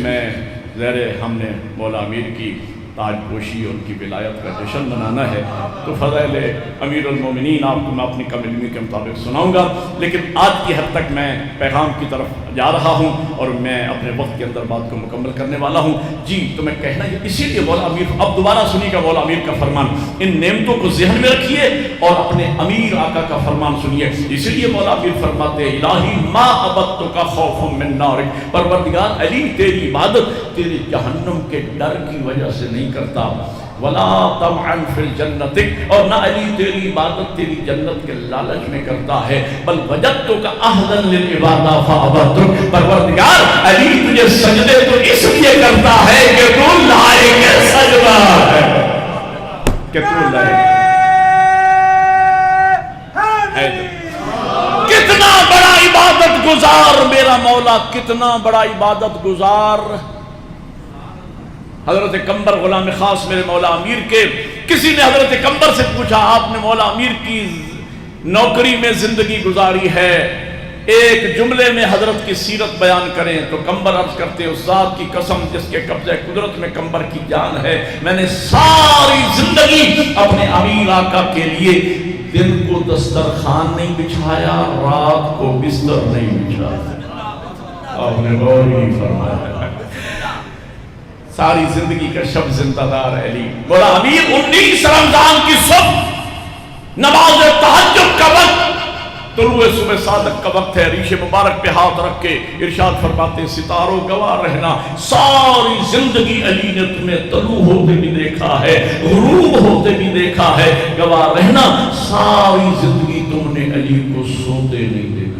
ہم نے مولا امیر کی تاج پوشی اور ان کی ولایت کا جشن منانا ہے، تو فضائل امیر المومنین آپ کو میں اپنی کم علمی کے مطابق سناؤں گا، لیکن آج کی حد تک میں پیغام کی طرف جا رہا ہوں اور میں اپنے وقت کے اندر بات کو مکمل کرنے والا ہوں۔ جی تو میں کہنا ہے اسی لیے مولا امیر، اب دوبارہ سنیے گا مولا امیر کا فرمان، ان نعمتوں کو ذہن میں رکھیے اور اپنے امیر آقا کا فرمان سنیے۔ اسی لیے مولا امیر فرماتے ہیں الہی ما عبدتک خوفا من نارک، پروردگار علی تیری عبادت تیری جہنم کے ڈر کی وجہ سے نہیں کرتا، ولا طمعا فی الجنتک، اور نہ علی تیری عبادت تیری جنت کے لالچ میں کرتا ہے، بل وجدتک اہلا للعبادہ فعبدتک، پروردگار علی تجھے سجدے تو اس لیے کرتا ہے کہ تو لائق سجدہ ہے، کہ تو لائق ہے۔ کتنا بڑا عبادت گزار میرا مولا، کتنا بڑا عبادت گزار حضرت قمبر غلام خاص میرے مولا امیر کے۔ کسی نے حضرت قمبر سے پوچھا آپ نے مولا امیر کی نوکری میں زندگی گزاری ہے، ایک جملے میں حضرت کی سیرت بیان کریں، تو قمبر عرض کرتے اس ذات کی قسم جس کے قبضہ قدرت میں قمبر کی جان ہے، میں نے ساری زندگی اپنے امیر آقا کے لیے دن کو دسترخوان نہیں بچھایا، رات کو بستر نہیں بچھایا، آپ نے غور ہی فرمایا، ساری زندگی کا شب زندہ دار علی۔ مولا امیر 19 رمضان کی صبح نماز تہجد کا وقت، طلوع صبح صادق کا وقت ہے، ریش مبارک پہ ہاتھ رکھ کے ارشاد فرماتے ستاروں گواہ رہنا، ساری زندگی علی نے تمہیں طلوع ہوتے بھی دیکھا ہے، غروب ہوتے بھی دیکھا ہے، گواہ رہنا ساری زندگی تم نے علی کو سوتے نہیں دیکھا۔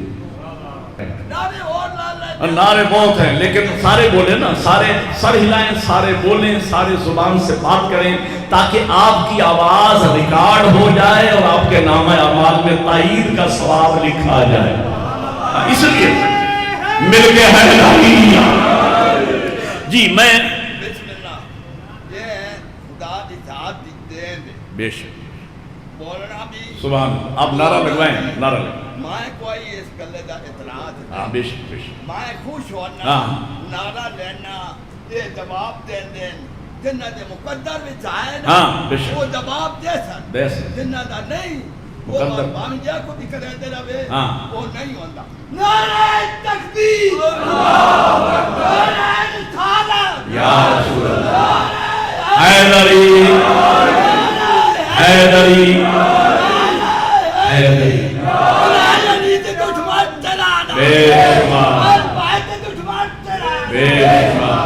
نعرے بہت ہیں لیکن سارے بولیں نا، سارے سر ہلائیں، سارے بولیں، سارے زبان سے بات کریں تاکہ آپ کی آواز ریکارڈ ہو جائے اور آپ کے نامہ اعمال میں تائید کا ثواب لکھا جائے، اس لیے مل کے ہے لاہیہ۔ جی میں بسم اللہ، یہ ہے خدا کی ذات کی دین، بے شک بولنا بھی سبحان اللہ، آپ نعرہ لگوائیں، نعرہ لگوائیں، میں کوئی اس گلے کا اعتراض ہاں بے شک بے شک، میں خوش ہونا، نعرہ لینا، یہ جواب دین جنہ دے مقدر میں چاہے نا وہ جواب دے سن، جنہ دا نہیں وہ بان جا کو بھی کرے دے رہے وہ نہیں ہوتا۔ نعرہ تکبیر، نعرہ رسالت، یا رسول اللہ، حیدری حیدری حیدری، بے شمار بے شمار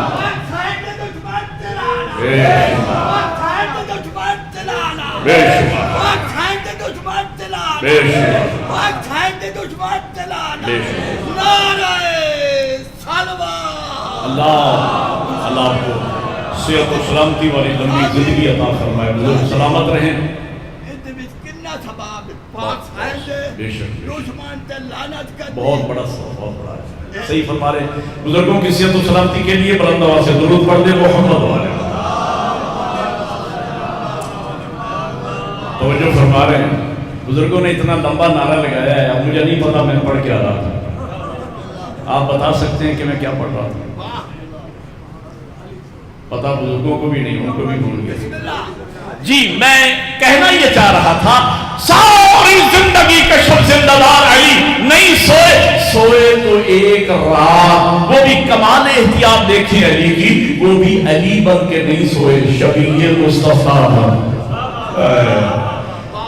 بے شمار بے شمار بے اللہ آپ کو صحت و سلامتی والی لمبی زندگی عطا فرمائے، بزرگ سلامت رہیں، بے شک بہت بڑا بہت بڑا ہے، صحیح فرما رہے ہیں۔ بزرگوں کی صحت و سلامتی کے لیے بلند آواز سے درود پڑھ دے محمد والے، توجہ فرما رہے ہیں۔ بزرگوں نے اتنا لمبا نعرہ لگایا ہے، اب مجھے نہیں پتا میں پڑھ کیا رہا تھا، آپ بتا سکتے ہیں کہ میں کیا پڑھ رہا تھا؟ پتا بزرگوں کو بھی نہیں، ان کو بھی بھول گیا۔ جی میں کہنا یہ چاہ رہا تھا ساری زندگی کا شب زندہ دار علی، نہیں سوئے تو ایک رات، وہ بھی کمال احتیاط دیکھیں علی کی، وہ بھی علی بن کے نہیں سوئے، شبیہ مصطفیٰ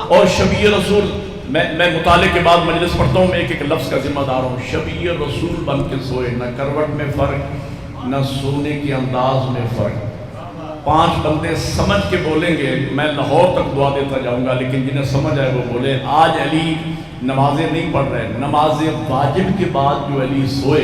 اور شبیہ رسول۔ میں مطالعے کے بعد مجلس پڑھتا ہوں، میں ایک ایک لفظ کا ذمہ دار ہوں، شبیہ رسول بن کے سوئے، نہ کروٹ میں فرق، نہ سونے کے انداز میں فرق۔ 5 بندے سمجھ کے بولیں گے، میں لاہور تک دعا دیتا جاؤں گا، لیکن جنہیں سمجھ آئے وہ بولے۔ آج علی نمازیں نہیں پڑھ رہے، نماز واجب کے بعد جو علی سوئے،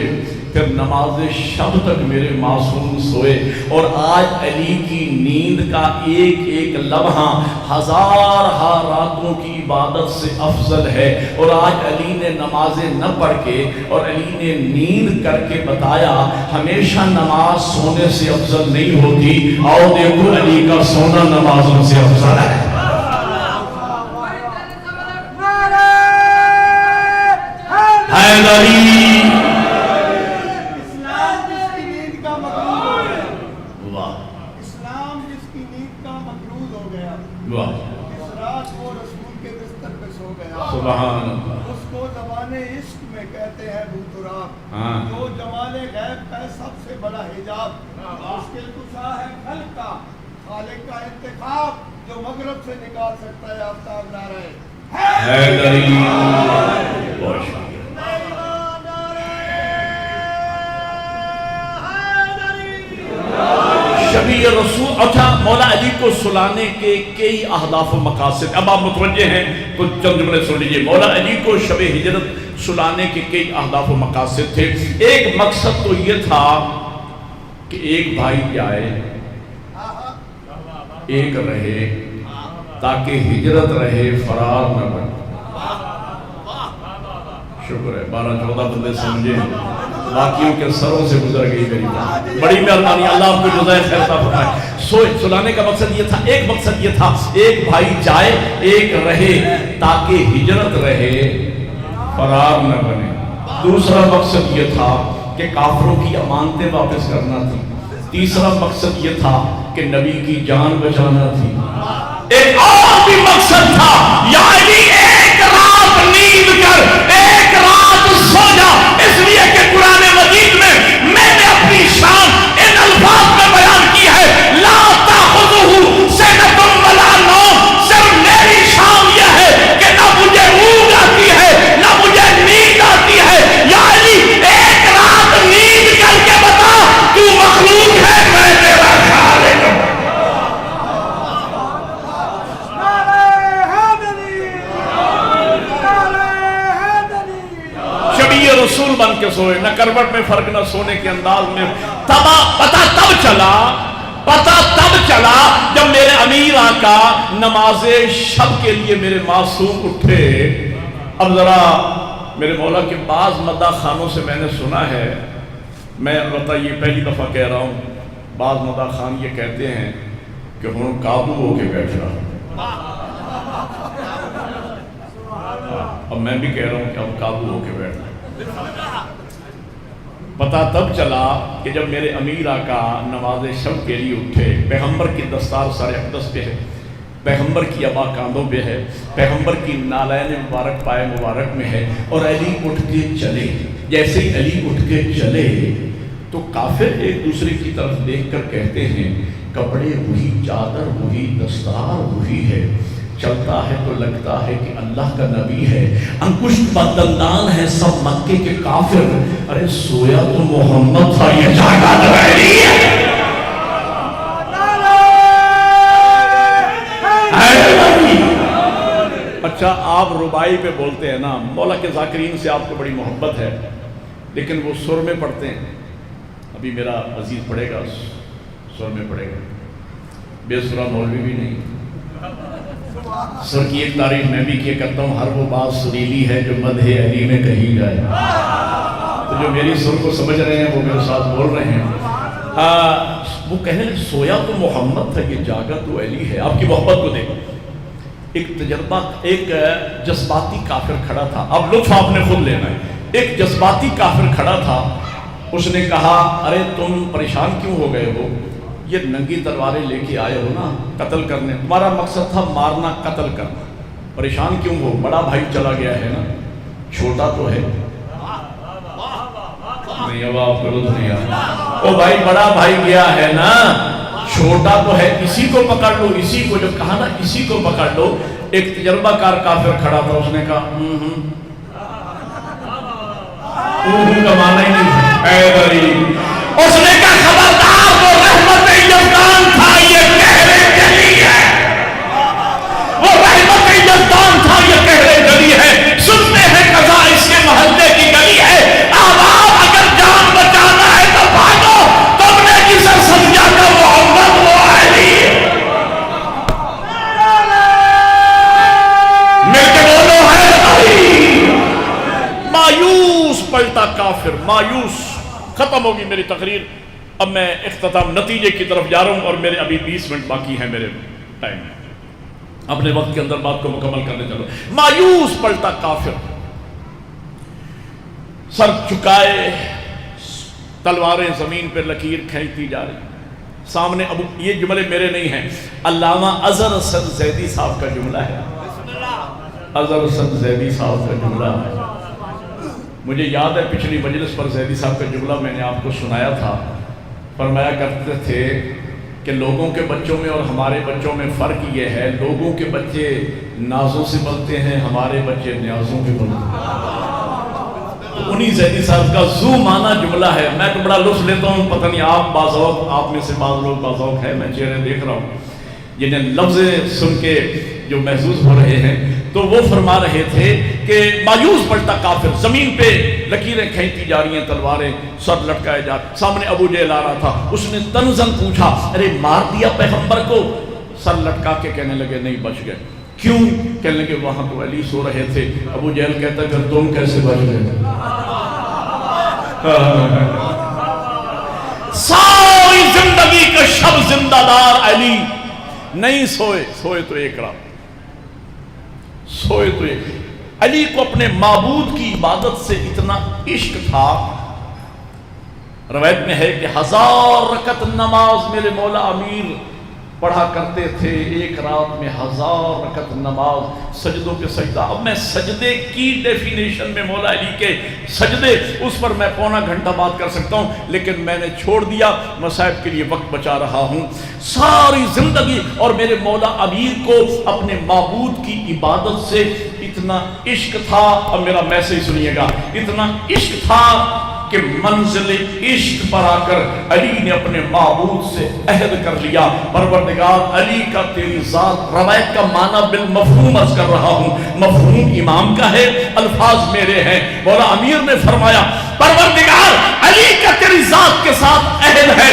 پھر نماز شب تک میرے معصوم سوئے، اور آج علی کی نیند کا ایک ایک لمحہ ہزار راتوں کی عبادت سے افضل ہے، اور آج علی نے نمازیں نہ پڑھ کے اور علی نے نیند کر کے بتایا ہمیشہ نماز سونے سے افضل نہیں ہوتی، آؤ دیکھو علی کا سونا نمازوں سے افضل ہے۔ حیدری اسلام جس کی نیند کا مقروض ہو گیا، اسلام جس کی نیند کا مقروض ہو گیا، اس رات وہ رسول کے بستر پہ سو گیا، سبحان اللہ، اس کو زبان عشق میں کہتے ہیں بوتراب، جو جمال غیب کا سب سے بڑا حجاب، مشکل کشا ہے خلق کا، خالق کا انتخاب، جو مغرب سے نکال سکتا ہے آفتاب نعرہ حیدری۔ شبیہ رسول، اچھا مولا علی کو سلانے کے کئی اہداف و مقاصد، اب آپ متوجہ ہیں تو چند جملے سن لیجئے۔ مولا علی کو شب ہجرت سلانے کے کئی اہداف و مقاصد تھے۔ ایک مقصد تو یہ تھا کہ ایک بھائی جائے ایک رہے تاکہ ہجرت رہے فرار نہ بنے۔ شکر ہے 12-14 بندے سمجھے، باقیوں کے سروں سے گزر گئی میری بات، بڑی مہربانی، اللہ آپ کو جزائے خیر عطا فرمائے۔ سلانے کا مقصد یہ تھا، ایک مقصد یہ تھا ایک بھائی جائے ایک رہے تاکہ ہجرت رہے فرار نہ بنے۔ دوسرا مقصد یہ تھا کہ کافروں کی امانتیں واپس کرنا تھی۔ تیسرا مقصد یہ تھا کہ نبی کی جان بچانا تھی۔ ایک اور بھی مقصد تھا، یا علی ایک رات نیند کر، ایک رات سو جا، اس لیے کہ قرآن مجید میں میں نے اپنی شان ان الفاظ میں بیان کی ہے، لا تأخذہ سنۃ ولا نوم، صرف میری شان یہ ہے کہ نہ مجھے اونگ آتی ہے نہ مجھے نیند آتی ہے۔ یا علی ایک رات نیند کر کے بتا تو مخلوق ہے، میں تیرا خالق ہوں۔ رسول بن کے سوئے، نہ کروٹ میں فرق نہ سونے کے انداز میں۔ پتہ تب چلا جب میرے امیر آقا نماز شب کے لیے میرے معصوم اٹھے۔ اب ذرا میرے مولا کے بعض مداح خانوں سے میں نے سنا ہے، میں البتہ یہ پہلی دفعہ کہہ رہا ہوں، بعض مداح خان یہ کہتے ہیں کہ ہوں قابو ہو کے بیٹھ رہا، اب میں بھی کہہ رہا ہوں کہ اب قابو ہو کے بیٹھ رہا۔ پتہ تب چلا کہ جب میرے امیر آقا نماز شب کے لیے اٹھے، پیغمبر کی دستار سر اقدس پہ ہے، پیغمبر کی عبا کاندھوں پہ ہے، پیغمبر کی نالین مبارک پائے مبارک میں ہے، اور علی اٹھ کے چلے۔ جیسے ہی علی اٹھ کے چلے تو کافر ایک دوسرے کی طرف دیکھ کر کہتے ہیں کپڑے وہی، چادر وہی، دستار وہی ہے، چلتا ہے تو لگتا ہے کہ اللہ کا نبی ہے، انکشت بدندان ہے سب مکے کے کافر، ارے سویا تو محمد تھا، یہ جاگا تو علی ہے۔ اچھا آپ ربائی پہ بولتے ہیں نا، مولا کے ذاکرین سے آپ کو بڑی محبت ہے، لیکن وہ سر میں پڑھتے ہیں، ابھی میرا عزیز پڑھے گا سر میں پڑھے گا، بے سرا مولوی بھی نہیں۔ سر کی ایک تعریف میں بھی کیا کرتا ہوں، ہر وہ بات سریلی ہے جو مدح علی میں کہی جائے، تو جو میری سر کو سمجھ رہے ہیں وہ میرے ساتھ بول رہے ہیں۔ وہ کہنے لگے سویا تو محمد تھا، یہ جاگا تو علی ہے۔ آپ کی محبت کو دیکھو، ایک تجربہ، ایک جذباتی کافر کھڑا تھا، اب لطف آپ نے خود لینا ہے۔ ایک جذباتی کافر کھڑا تھا، اس نے کہا ارے تم پریشان کیوں ہو گئے ہو، یہ ننگی تلواریں لے کے آئے ہو نا قتل کرنے، تمہارا مقصد تھا مارنا قتل کرنا، پریشان کیوں ہو، بڑا بھائی چلا گیا ہے نا، چھوٹا تو ہے نہیں، اب آپ کو لطف نہیں آیا، او بھائی بڑا بھائی گیا ہے نا، چھوٹا تو ہے، اسی کو پکڑ لو، اسی کو، جو کہا نا اسی کو پکڑ لو۔ ایک تجربہ کار کافر کھڑا تھا، اس نے کہا کا معنی ہی نہیں حیدری، اس نے کہا خبردار وہ رحمت یزدان تھا، یہ کہرے جلی ہے، وہ رحمت یزدان تھا، یہ کہرے جلی ہے، سن ختم ہوگی میری تقریر. اب میں اختتام نتیجے کی طرف جا رہا ہوں اور میرے ابھی 20 منٹ باقی ہیں میرے ٹائم میں. اپنے وقت کے اندر بات کو مکمل کرنے چلو. مایوس پلٹا کافر، سر چکائے، تلواریں زمین پہ لکیر کھینچتی جا رہی. سامنے ابو، یہ جملے میرے نہیں ہیں، علامہ اظہر حسن زیدی صاحب کا جملہ ہے. اظہر حسن زیدی صاحب کا جملہ ہے. مجھے یاد ہے پچھلی مجلس پر زیدی صاحب کا جملہ میں نے آپ کو سنایا تھا. فرمایا کرتے تھے کہ لوگوں کے بچوں میں اور ہمارے بچوں میں فرق یہ ہے، لوگوں کے بچے نازوں سے پلتے ہیں، ہمارے بچے نیازوں کے پلتے ہیں. انہی زیدی صاحب کا ذو معنی جملہ ہے. میں تو بڑا لطف لیتا ہوں، پتہ نہیں آپ بازوق، آپ میں سے بعض لوگ بازوق ہیں، میں چہرے دیکھ رہا ہوں جنہیں لفظیں سن کے جو محسوس ہو رہے ہیں. تو وہ فرما رہے تھے کہ مایوس پلٹا کافر، زمین پہ لکیریں کھینچتی جا رہی ہیں، تلواریں سر لٹکائے جا. سامنے ابو جہل آ رہا تھا، اس نے تنزن پوچھا، ارے مار دیا پیغمبر کو؟ سر لٹکا کے کہنے لگے نہیں، بچ گئے. کیوں؟ کہنے لگے وہاں تو علی سو رہے تھے. ابو جہل کہتا ہے پھر تم کیسے بچ گئے؟ ساری زندگی کا شب زندہ دار علی نہیں سوئے. سوئے تو ایک رات، سوئے تو ایک. علی کو اپنے معبود کی عبادت سے اتنا عشق تھا، روایت میں ہے کہ 1000 رکعت نماز میرے مولا امیر پڑھا کرتے تھے. ایک رات میں 1000 رکعت نماز، سجدوں کے سجدہ. اب میں سجدے کی ڈیفینیشن میں مولا علی کے سجدے، اس پر میں پونا گھنٹہ بات کر سکتا ہوں، لیکن میں نے چھوڑ دیا، مصائب کے لیے وقت بچا رہا ہوں. ساری زندگی اور میرے مولا امیر کو اپنے معبود کی عبادت سے اتنا عشق تھا. اب میرا میسج سنیے گا. اتنا عشق تھا کہ منزل عشق پر آ کر علی نے اپنے معبود سے عہد کر لیا، پروردگار علی کا تیری ذات. روایت کا معنی بالمفہوم عرض کر رہا ہوں، مفہوم امام کا ہے، الفاظ میرے ہیں. مولا امیر نے فرمایا پروردگار علی کا تیری ذات کے ساتھ عہد ہے،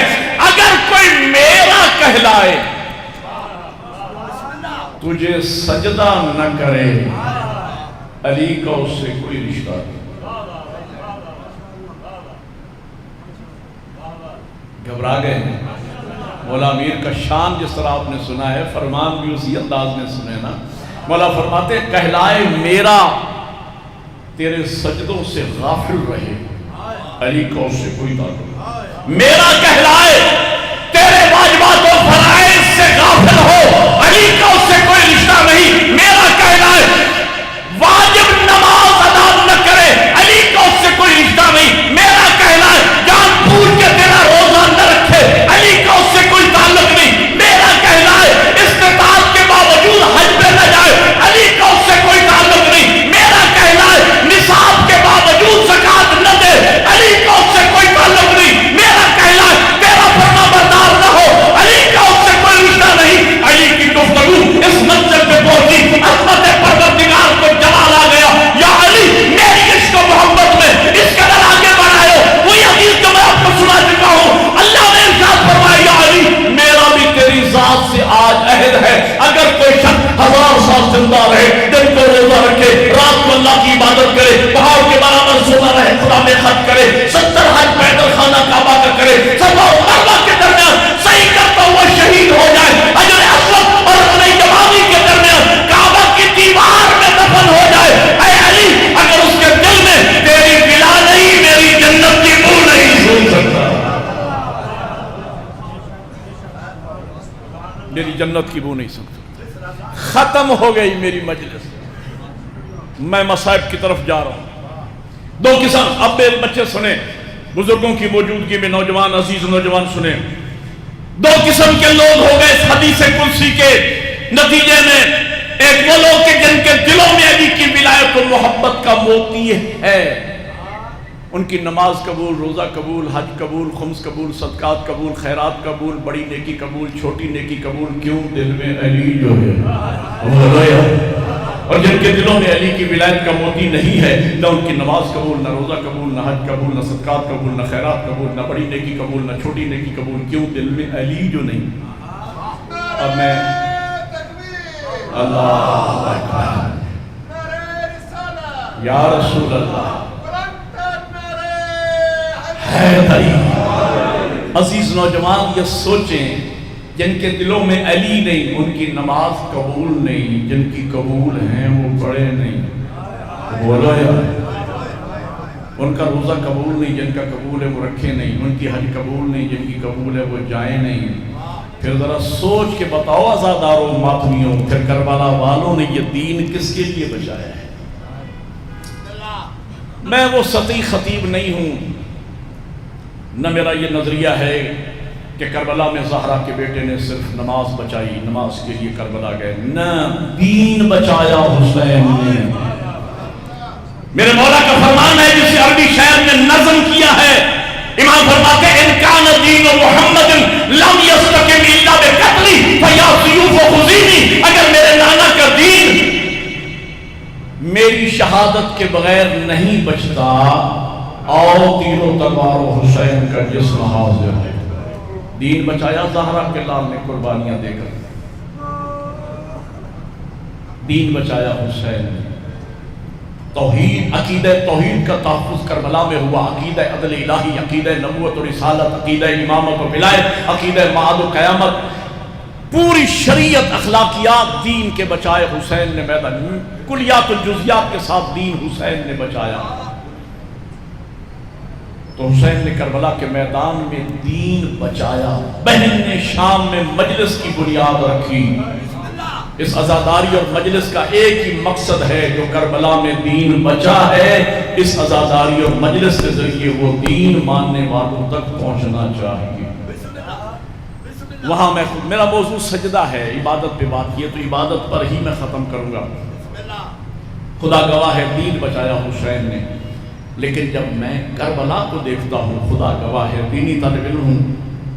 اگر کوئی میرا کہلائے تجھے سجدہ نہ کرے، علی کا اس سے کوئی رشتہ نہیں. گھبرا گئے ہیں. مولا امیر کا شان جس طرح آپ نے سنا ہے، فرمان بھی اسی انداز میں سنے نا. مولا فرماتے کہلائے میرا، تیرے سجدوں سے غافل رہے، علی کو اس سے کوئی تعلق. میرا کہلائے تیرے واجبات و فرائض سے غافل ہو، علی کا اس سے کوئی رشتہ نہیں. میرا کہلائے واجب نماز ادا نہ کرے، علی کا اس سے کوئی رشتہ نہیں. میرا کہلائے جان بوجھ کے تیرا روزہ نہ رکھے، علی کا اس سے کوئی تعلق نہیں. میرا کہلائے استطاعت کے باوجود حج پہ نہ جائے، علی کا اس سے کوئی تعلق نہیں. میرا کہلائے نصاب کے باوجود زکات نہ دے، علی کا اس سے کوئی تعلق نہیں. میرا کہلائے تیرا فرما بردار نہ ہو، علی کا اس سے کوئی رشتہ نہیں. علی کی گفتگو اس منزل پہ پہنچی، عظمت پروردگار کو جلال آ گیا. یا علی میری عشق و محبت میں اس قدر آگے بڑھائے ہو. وہی حدیث جو میں آپ کو سنا چکا ہوں، اللہ نے ارشاد فرمایا یا علی میرا بھی تیری ذات سے آج عہد ہے، اگر کوئی شخص 1000 سال زندہ رہے، دن کو روزہ رکھے، رات کو اللہ کی عبادت کرے، پہاڑ کے برابر سونا رہے، خدا میں خط کرے، 70 حج پیدل خانہ کعبہ کا کرے، صفا و مروہ کے درمیان صحیح کرتا ہوا شہید ہو جائے، حجر اسود اور رکن یمانی کے درمیان کعبہ کی دیوار میں دفن ہو جائے، اے علی اگر اس کے دل میں تیری ولا نہیں، میری جنت کی بو نہیں سن سکتا، میری جنت کی بو نہیں سن سکتا. ختم ہو گئی میری مجلس، میں مصائب کی طرف جا رہا ہوں. دو قسم، اب میرے بچے سنیں، بزرگوں کی موجودگی میں نوجوان عزیز نوجوان سنیں. دو قسم کے لوگ ہو گئے اس حدیث قدسی کے نتیجے میں. ایک وہ لوگ کہ جن کے دلوں میں علی کی ولایت و محبت کا موتی ہے، ان کی نماز قبول، روزہ قبول، حج قبول، خمس قبول، صدقات قبول، خیرات قبول، بڑی نیکی قبول، چھوٹی نیکی قبول. کیوں؟ دل میں علی جو ہے. اور جن کے دلوں میں علی کی ولایت کا موتی نہیں ہے، نہ ان کی نماز قبول، نہ روزہ قبول، نہ حج قبول، نہ صدقات قبول، نہ خیرات قبول، نہ بڑی نیکی قبول، نہ چھوٹی نیکی قبول. کیوں؟ دل میں علی جو نہیں. اب میں اللہ اکبر یا رسول اللہ حیدری۔ عزیز نوجوان یہ سوچیں، جن کے دلوں میں علی نہیں ان کی نماز قبول نہیں، جن کی قبول ہیں وہ پڑھے نہیں۔ بولو یار، ان کا روزہ قبول نہیں، جن کا قبول ہے وہ رکھے نہیں، ان کی حج قبول نہیں، جن کی قبول ہے وہ جائیں نہیں۔ پھر ذرا سوچ کے بتاؤ عزاداروں ماتمیوں، پھر کربلا والوں نے یہ دین کس کے لیے بچایا ہے؟ میں وہ سطحی خطیب نہیں ہوں، نہ میرا یہ نظریہ ہے کہ کربلا میں زہرا کے بیٹے نے صرف نماز بچائی، نماز کے لیے کربلا گئے، نہ، دین بچایا حسین نے۔ میرے مولا کا فرمان ہے جسے عربی شاعر نے نظم کیا ہے، امام فرماتے ہیں ان کان دین محمد لم یستقم الا بقتل فیا سیوف خزینی، اگر میرے نانا کا دین میری شہادت کے بغیر نہیں بچتا، آؤ تیر و تلوار و حسین کا جسم حاضر ہے۔ دین بچایا زہرا کے لال نے قربانیاں دے کر، دین بچایا حسین نے۔ توحید، عقیدہ توحید کا تحفظ کربلا میں ہوا، عقیدہ عدل الہی، عقیدہ نبوت و رسالت، عقیدہ امامت و ولایت، عقیدہ معاد و قیامت، پوری شریعت اخلاقیات دین کے بچائے حسین نے میدان، کلیات و جزیات کے ساتھ دین حسین نے بچایا۔ تو حسین نے کربلا کے میدان میں دین بچایا، بہن نے شام میں مجلس کی بنیاد رکھی۔ اس عزاداری اور مجلس کا ایک ہی مقصد ہے، جو کربلا میں دین بچا ہے، اس عزاداری اور مجلس کے ذریعے وہ دین ماننے والوں تک پہنچنا چاہیے۔ وہاں میرا موضوع سجدہ ہے، عبادت پہ بات کی ہے، تو عبادت پر ہی میں ختم کروں گا۔ خدا گواہ ہے دین بچایا حسین نے، لیکن جب میں کربلا کو دیکھتا ہوں، خدا گواہ ہے دینی طالب علم ہوں،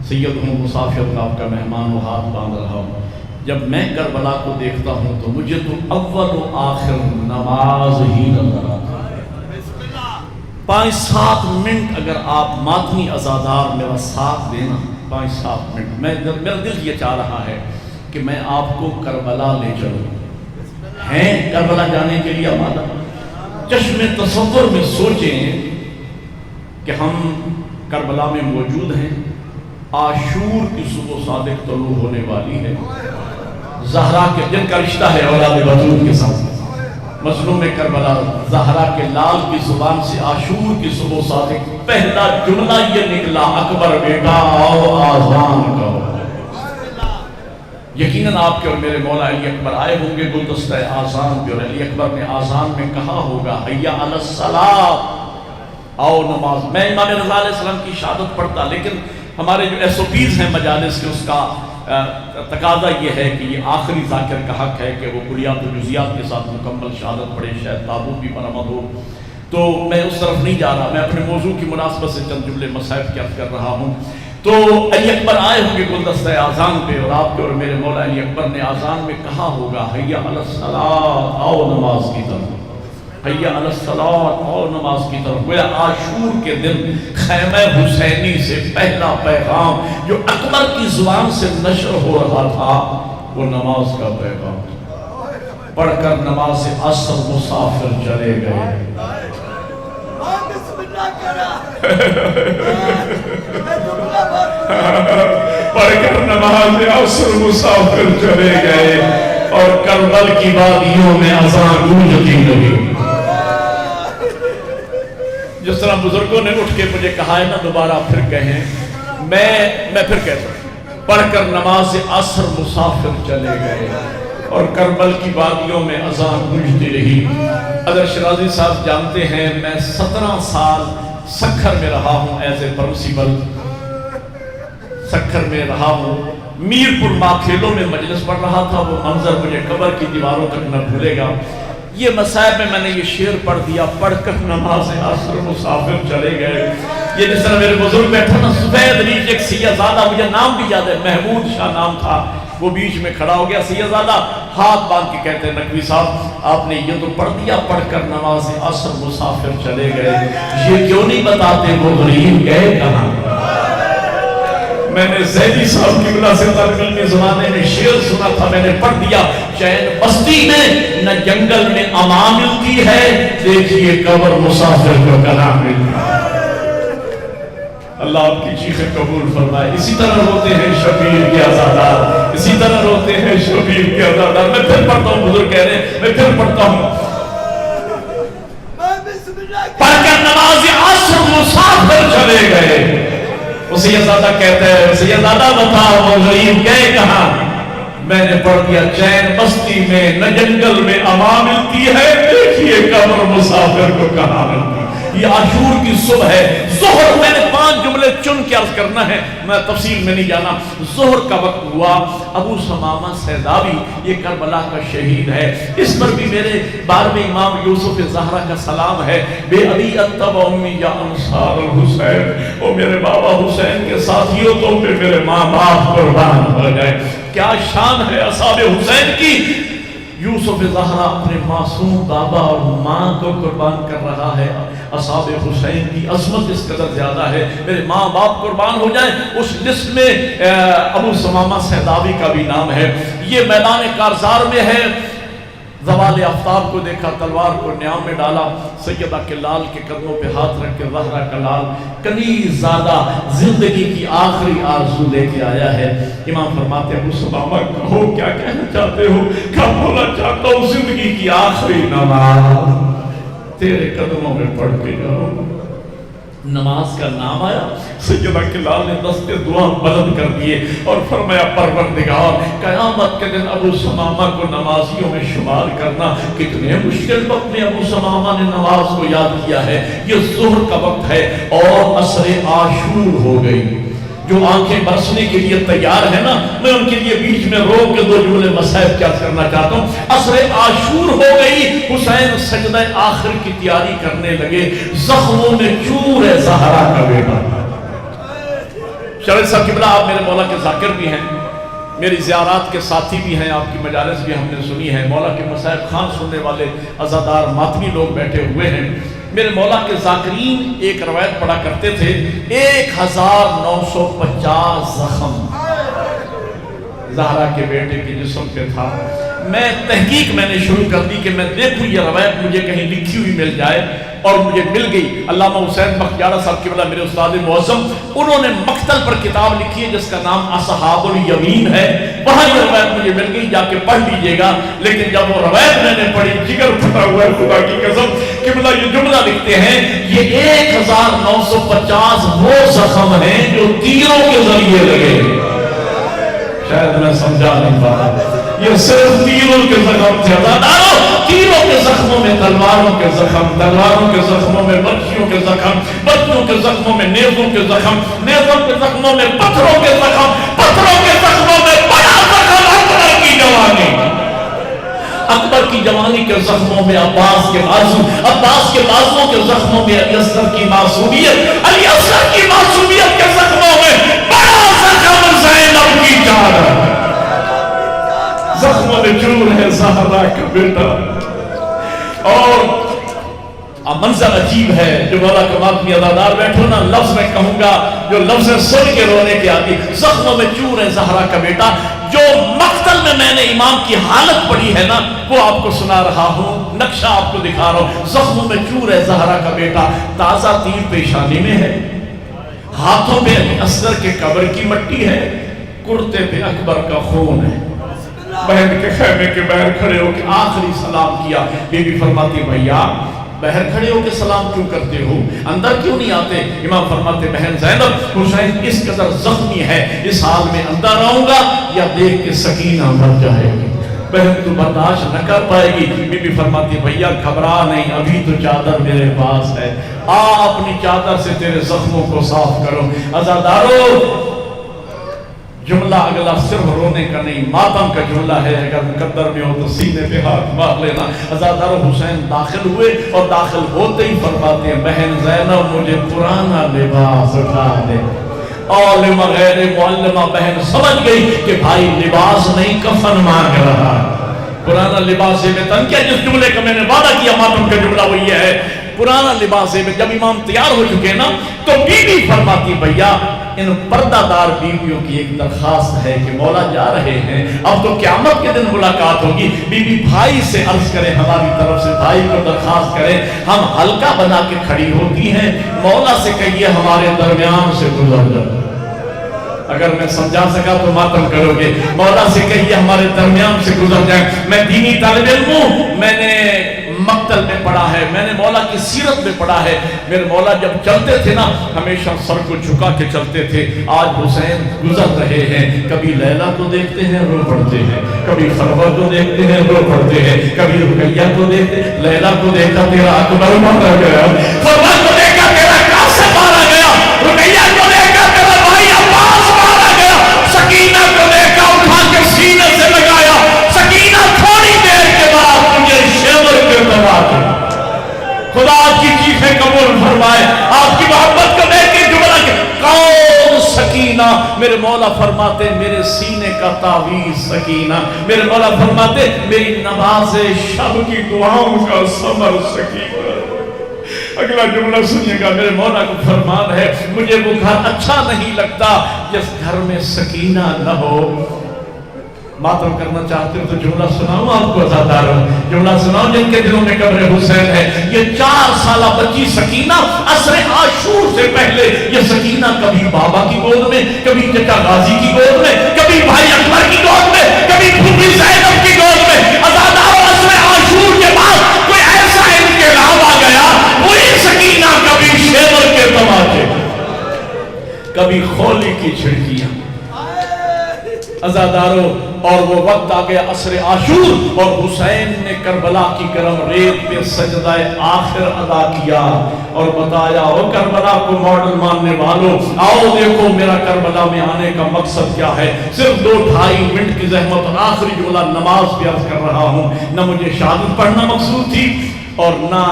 سید ہوں، مسافر آپ کا مہمان ہوں، ہاتھ باندھ رہا ہوں، جب میں کربلا کو دیکھتا ہوں تو مجھے تو اول و آخر نماز ہی نظر آتا ہے۔ 5-7 منٹ اگر آپ ماتمی عزادار میرا ساتھ دینا، 5-7 منٹ، میرا دل یہ چاہ رہا ہے کہ میں آپ کو کربلا لے چلوں۔ ہیں کربلا جانے کے لیے آمادہ؟ چشم تصور میں سوچیں کہ ہم کربلا میں موجود ہیں، عاشور کی صبح صادق طلوع ہونے والی ہے، زہرا کے جن کا رشتہ ہے اولاد بطول کے ساتھ، مظلوم کربلا زہرا کے لال کی زبان سے عاشور کی صبح صادق پہلا جملہ یہ نکلا، اکبر بیٹا آؤ آذان کرو۔ یقیناً آپ کے اور میرے مولا علی اکبر آئے ہوں گے گلدستہ آذان پہ، اور علی اکبر نے آذان میں کہا ہوگا حی علی الصلاۃ، آؤ نماز۔ میں امام رضا علیہ السلام کی شہادت پڑھتا، لیکن ہمارے جو SOPs ہیں مجالس کے، اس کا تقاضا یہ ہے کہ یہ آخری ذاکر کا حق ہے کہ وہ کلیات و جزیات کے ساتھ مکمل شہادت پڑھے، شاید تابوت بھی برآمد ہو، تو میں اس طرف نہیں جا رہا، میں اپنے موضوع کی مناسبت سے چند جملے مصائب کی عرض کر رہا ہوں۔ تو علی اکبر آئے ہوں گے گلدستہ آذان پہ، اور آپ کے اور میرے مولا علی اکبر نے آذان میں کہا ہوگا حی علی الصلاۃ، آؤ نماز کی طرف، حی علی الصلاۃ، آؤ نماز کی طرف۔ گویا عاشور کے دن خیمہ حسینی سے پہلا پیغام جو اکبر کی زبان سے نشر ہو رہا تھا وہ نماز کا پیغام تھا۔ پڑھ کر نماز عصر مسافر چلے گئے، پڑھ کر نماز عصر مسافر چلے گئے، اور کربل کی وادیوں میں اذان گونجتی رہی۔ جس طرح بزرگوں نے اٹھ کے مجھے کہا ہے نا، دوبارہ پھر کہیں، میں پھر کہتا ہوں، پڑھ کر نماز عصر مسافر چلے گئے اور کربل کی وادیوں میں اذان گونجتی رہی۔ اگر شرازی صاحب جانتے ہیں، میں 17 سال سکھر میں رہا ہوں ایز اے پرنسپل، سکھر میں رہا ہوں، میر پور ماکھیلوں میں مجلس پڑھ رہا تھا، وہ منظر مجھے قبر کی دیواروں تک نہ بھولے گا۔ یہ مسائب میں نے یہ شعر پڑھ دیا، پڑھ کر نماز عصر مسافر چلے گئے۔ یہ جس طرح میرے بزرگ بیٹھا نا، سفید ریچھ ایک سیاہزادہ، مجھے نام بھی یاد ہے، محمود شاہ نام تھا، وہ بیچ میں کھڑا ہو گیا، سیاہزادہ ہاتھ باندھ کے کہتے ہیں نقوی صاحب آپ نے یہ تو پڑھ دیا، پڑھ کر نماز عصر مسافر چلے گئے، یہ کیوں نہیں بتاتے وہ غریب گئے کہاں؟ میں نے زیدی صاحب کی بلا سے ترمیمی زمانے میں شعر سنا تھا، میں نے پڑھ دیا، چین بستی میں نہ جنگل میں امان ملتی ہے، دیکھیے قبر مسافر کو کلام ملتی ہے۔ اللہ آپ کی چیخیں قبول فرمائے. اسی طرح روتے ہیں شبیر کے عزادار, اسی طرح روتے ہیں شبیر کے عزادار. میں پھر پڑھتا ہوں, بزرگ کہہ رہے ہیں, میں پھر پڑھتا ہوں. پڑھ کر نماز عصر مسافر چلے گئے. اسی عزادہ کہتے ہیں, اسی عزادہ بتاؤ وہ غریب گئے کہاں؟ میں نے پڑھ دیا چین بستی میں نہ جنگل میں اما ملتی ہے, دیکھیے قبر مسافر کو کہاں ملتی. یہ عاشور کی صبح ہے. ظہر, میں نے 5 جملے چن کے عرض کرنا ہے, میں تفصیل میں نہیں جانا. ظہر کا وقت ہوا. ابو ثمامہ سیداوی یہ کربلا کا شہید ہے. اس پر بھی میرے 12ویں امام یوسف زہرا کا سلام ہے. بے ابی انت و امی یا انصار الحسین, او میرے بابا حسین کے ساتھیوں تو پہ میرے ماں باپ قربان ہو جائے. کیا شان ہے اصحاب حسین کی. یوسف زہرا اپنے معصوم بابا اور ماں کو قربان کر رہا ہے. اصحاب حسین کی عظمت اس قدر زیادہ ہے, میرے ماں باپ قربان ہو جائیں. اس لسٹ میں ابو ثمامہ سیداوی کا بھی نام ہے. یہ میدان کارزار میں ہے. زوال آفتاب کو دیکھا, تلوار کو نیام میں ڈالا, سیدہ کے لال کے قدموں پہ ہاتھ رکھ کے زہرا کا لال کنیز زادہ زندگی کی آخری آرزو لے کے آیا ہے. امام فرماتے ہیں ابو ثمامہ کہو کیا کہنا چاہتے ہو؟ کیا بولا چاہتا ہوں؟ زندگی کی آخری نماز تیرے قدموں میں پڑھ کے جاؤں. نماز کا نام آیا, سیدہ کے لال نے دستے دعا بلند کر دیے اور فرمایا پروردگار قیامت کے دن ابو ثمامہ کو نمازیوں میں شمار کرنا. کتنے مشکل وقت میں ابو ثمامہ نے نماز کو یاد کیا ہے. یہ ظہر کا وقت ہے اور عصر عاشور ہو گئی. جو آنکھیں برسنے کے لیے تیار ہے نا, میں ان کے لیے بیچ میں روک کے 2 جملے مسائب کیا کرنا چاہتا ہوں. عصر عاشور ہو گئی. حسین سجدہ آخر کی تیاری کرنے لگے. زخموں میں چور ہے زہرا کا بیٹا. شرح صاحب قبلہ آپ میرے مولا کے ذاکر بھی ہیں, میری زیارات کے ساتھی بھی ہیں, آپ کی مجالس بھی ہم نے سنی ہے. مولا کے مسائب خان سننے والے عزادار ماتمی لوگ بیٹھے ہوئے ہیں. میرے مولا کے ذاکرین ایک روایت پڑھا کرتے تھے, 1950 زخم زہرا کے بیٹے کے جسم پہ تھا. میں تحقیق میں نے شروع کر دی کہ میں دیکھوں یہ روایت مجھے کہیں لکھی ہوئی مل جائے, اور مجھے مل گئی. علامہ حسین بختیارہ صاحب کی بلا میرے استاد معظم, انہوں نے مقتل پر کتاب لکھی ہے جس کا نام اصحاب الیمین ہے. وہاں یہ روایت مجھے مل گئی, جا کے پڑھ لیجئے گا. لیکن جب وہ روایت میں نے پڑھی, جگر پھٹا ہوا ہے خدا کی قسم. قبلہ یہ جملہ لکھتے ہیں, یہ 1950 وہ زخم ہیں جو تیروں کے ذریعے لگے. شاید میں سمجھا نہیں پا رہا, یہ صرف تیروں کے زخم تھے. تیروں کے زخموں میں تلواروں کے زخم, تلواروں کے زخموں میں برچیوں کے زخم, برچیوں کے زخموں میں نیزوں کے زخم, نیزوں کے زخموں میں پتھروں کے زخم, پتھروں کے زخموں میں بڑا زخم اکبر کی جوانی. اکبر کی جوانی کے زخموں میں عباس کے بازو, عباس کے بازوں کے زخموں میں علی اصغر کی معصومیت, علی اصغر کی معصومیت کے زخموں میں بڑا زخم زینب کی چادر. زخموں میں چور ہے زہرا کا بیٹا. اور منظر عجیب ہے, جو مولا کے ماتمی عزادار بیٹھو نا, لفظ میں کہوں گا جو لفظ سن کے رونے کے آتی. زخموں میں چور ہے زہرا کا بیٹا. جو مقتل میں نے امام کی حالت پڑھی ہے نا, وہ آپ کو سنا رہا ہوں, نقشہ آپ کو دکھا رہا ہوں. زخموں میں چور ہے زہرا کا بیٹا. تازہ تیر پیشانی میں ہے, ہاتھوں پہ اصغر کے قبر کی مٹی ہے, کرتے پہ اکبر کا خون ہے. بہن کے خیمے کے باہر کھڑے ہو کے آخری سلام کیا. بی بی فرماتی بھیا باہر کھڑے ہو کے سلام کیوں کرتے ہو, اندر کیوں نہیں آتے؟ امام فرماتے بہن زینب, حسین اس قدر زخمی ہے, اس حال میں اندر آؤں گا یا دیکھ کے سکینہ مر جائے گی. بہن تو برداشت نہ کر پائے گی. بی بی فرماتی بھیا گھبرا نہیں, ابھی تو چادر میرے پاس ہے, آ اپنی چادر سے تیرے زخموں کو صاف کرو. عزادارو, جملہ اگلا صرف رونے کا نہیں, ماتم کا جملہ ہے. اگر مقدر میں ہو تو سینے پہ ہاتھ مار لینا. عزادار حسین داخل ہوئے اور داخل ہوتے ہی فرماتے ہیں بہن زینب مجھے پرانا لباس اٹھا دے. عالمہ غیر معلمہ بہن سمجھ گئی کہ بھائی لباس نہیں کفن مانگ رہا. پرانا لباس میں تن کیا, جس جملے کا میں نے وعدہ کیا ماتم کا جملہ وہی ہے, پرانا لباس میں. جب امام تیار ہو چکے نا تو بی بی فرماتی بھیا ان پردہ دار بیویوں کی ایک درخواست ہے کہ مولا جا رہے ہیں، اب تو قیامت کے دن ملاقات ہوگی، بی بی بھائی سے عرض کریں، ہماری طرف سے بھائی کو درخواست کریں، ہم حلقہ بنا کے کھڑی ہوتی ہیں، مولا سے کہیے ہمارے درمیان سے گزر جائے۔ اگر میں سمجھا سکا تو ماتم کرو گے، مولا سے کہیے ہمارے درمیان سے گزر جائیں۔ میں دینی طالب علم ہوں، میں نے مقتل میں پڑھا ہے، میں نے مولا کی سیرت میں پڑھا ہے، میرے مولا جب چلتے تھے نا ہمیشہ سر کو جھکا کے چلتے تھے۔ آج حسین گزر رہے ہیں، کبھی لیلا کو دیکھتے ہیں رو پڑتے ہیں، کبھی خلوہ کو دیکھتے ہیں رو پڑتے ہیں، کبھی رقیہ کو دیکھتے ہیں، لیلا کو دیکھا تیرا اکبر مارا گیا، خلوہ کو دیکھا تیرا قاسم مارا گیا، رقیہ کو دیکھا تیرا بھائی عباس مارا گیا، سکینہ کو دیکھا اٹھا کے سینے سے لگایا، سکینہ تھوڑی دیر کے بعد مجھے شیور کے دبا دے۔ خدا آپ کی چیخیں قبول فرمائے، آپ کی محبت کو دیکھ کے جملہ کہ کون سکینہ؟ میرے مولا فرماتے میرے سینے کا تعویذ سکینہ، میرے مولا فرماتے میری نماز شب کی دعاؤں کا ثمر سکینہ۔ اگلا جملہ سنیے گا، میرے مولا کو فرمان ہے مجھے وہ گھر اچھا نہیں لگتا جس گھر میں سکینہ نہ ہو۔ ماتم کرنا چاہتے ہو تو جملہ سناؤں آپ کو عزاداروں، جملہ سناؤں جن کے دلوں میں قبر حسین ہے۔ یہ 4 سالہ بچی سکینہ عصر عاشور سے پہلے یہ سکینہ کبھی بابا کی گود میں، کبھی چچا غازی کی گود میں، کبھی بھائی اکبر کی گود میں، کبھی پھوپھی زینب کی گود میں۔ عزاداروں عصر عاشور کے بعد کوئی ایسا انقلاب آ گیا، وہی سکینہ کبھی شیور کے تماچے، کبھی خولی کی چھڑکیاں۔ عزاداروں اور وہ وقت آ گیا عصر عاشور اور حسین نے کربلا کی گرم ریت پہ سجدہ آخر ادا کیا اور بتایا او کربلا کو ماڈل ماننے والوں، آؤ دیکھو میرا کربلا میں آنے کا مقصد کیا ہے۔ صرف 2-2.5 منٹ کی زحمت اور آخری جملہ نماز پہ عرض کر رہا ہوں، نہ مجھے شہادت پڑھنا مقصود تھی اور نہ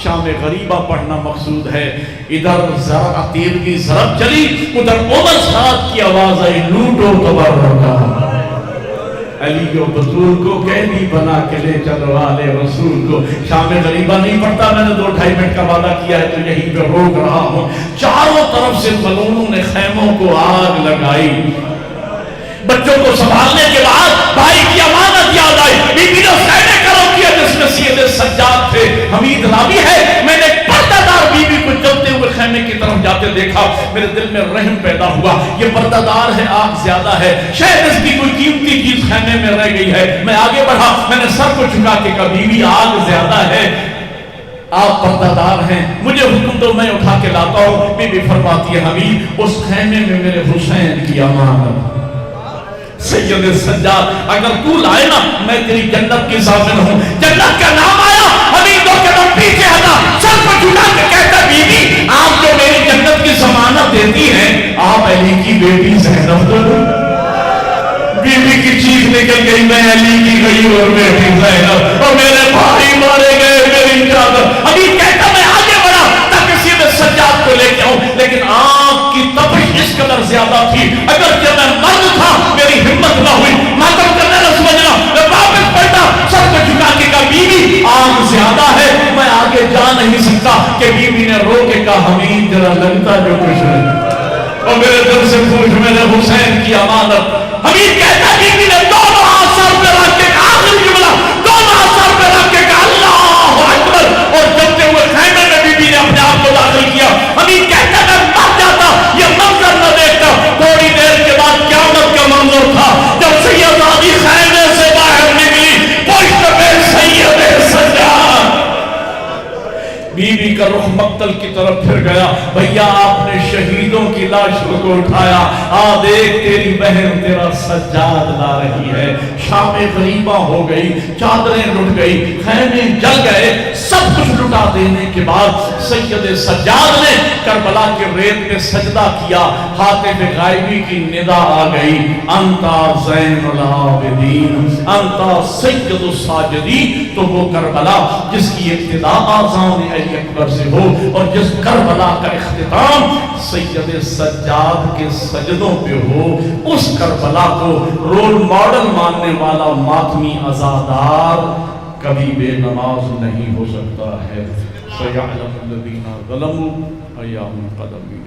شام غریبہ پڑھنا مقصود ہے۔ ادھر ذرا تیر کی ضرب چلی، ادھر عمر ساتھ کی آواز آئی لوٹو تبرکا، علی و بطول کو قیدی بنا کے لے چلو آل رسول کو۔ شام غریبہ نہیں پڑھتا، میں نے 2-2.5 منٹ کا وعدہ کیا ہے تو یہیں پہ روک رہا ہوں۔ چاروں طرف سے بلونوں نے خیموں کو آگ لگائی، بچوں کو سنبھالنے کے بعد بھائی کی امانت یاد آئی، بی بی نے خیمے کرو کیا جس میں سید سجاد تھے۔ حمید راوی ہے، میں نے پردہ دار بی بی کو چلتے ہوئے خیمے کی طرف جاتے دیکھا، میرے دل میں رحم پیدا ہوا، یہ پردہ دار ہے، آگ زیادہ ہے، شاید اس کی کوئی قیمتی چیز خیمے میں رہ گئی ہے۔ میں آگے بڑھا، میں نے سر کو جھکا کے کہا بی بی آگ زیادہ ہے، آپ پردہ دار ہیں، مجھے حکم دو میں اٹھا کے لاتا ہوں۔ بی بی فرماتی ہے حمید اس خیمے میں میرے حسین کی امانت سید سجاد، اگر تو لائے نا میں تیری جنت کی ضامن ہوں۔ جنت کا نام آیا، حمید 2 قدم پیچھے ہٹا، سر پر جھکا کے کہتا بی بی آپ جو میری جنت کی ضمانت دیتی ہیں آپ علی کی بیٹی زینب تو بی بی کی چیخ نکل گئی، میں علی کی گئی اور بیٹی زینب اور میرے بھائی مارے گئے، میری چادر۔ حمید کہتا میں آگے بڑھا تاکہ سید سجاد کو لے کے آؤں، لیکن آنکھ کی تپش اس قدر زیادہ تھی، اگر جب میں مرد تھا میری ہمت نہ ہوئی ماتم کرنے نہ سمجھنا، میں واپس پلٹا، سر کو جھکا کے کہا بی بی آگ زیادہ ہے، میں آگے جا نہیں سکتا۔ کہ بی بی نے رو کے کہا حمید ذرا لگتا جو کچھ ہے اور میرے دل سے پوچھ میرے حسین کی امانت۔ حمید کہتا بی بی نے 2 ہاتھ سر پہ رکھ کے آخری جملہ 2 ہاتھ سر پہ رکھ کے کہا اللہ اکبر اور چلتے ہوئے خیمے میں بی بی نے اپنے آپ کو داخل کیا۔ حمید کہتا میں مر جاتا یہ منظر نہ دیکھتا۔ تھوڑی دیر کے بعد قیامت کا منظر تھا جب سید آدھی خیمے سے باہر نکلی، پشت پہ سید سجاد، بی بی کا رخ مقتل کی طرف پھر گیا، بھیا آپ نے شہیدوں کی لاشوں کو اٹھایا، آ دیکھ تیری بہن تیرا سجاد لا رہی ہے۔ شام غریبہ ہو گئی، چادریں لٹ گئی، خیمے جل گئے، سب کچھ لٹا دینے کے بعد سید سجاد نے کربلا کے ریت میں سجدہ کیا، حاتم غائبی کی ندا آ گئی، انتا زین العابدین انتا سید الساجدین۔ تو وہ کربلا جس کی ابتدا آذان علی اکبر سے ہو اور جس کربلا کا اختتام سید سجاد کے سجدوں پہ ہو، اس کربلا کو رول ماڈل ماننے والا ماتمی عزادار کبھی بے نماز نہیں ہو سکتا ہے۔ سَيَعْلَمُ الَّذِينَ ظَلَمُوا أَيَّامَ الْقَدَمِ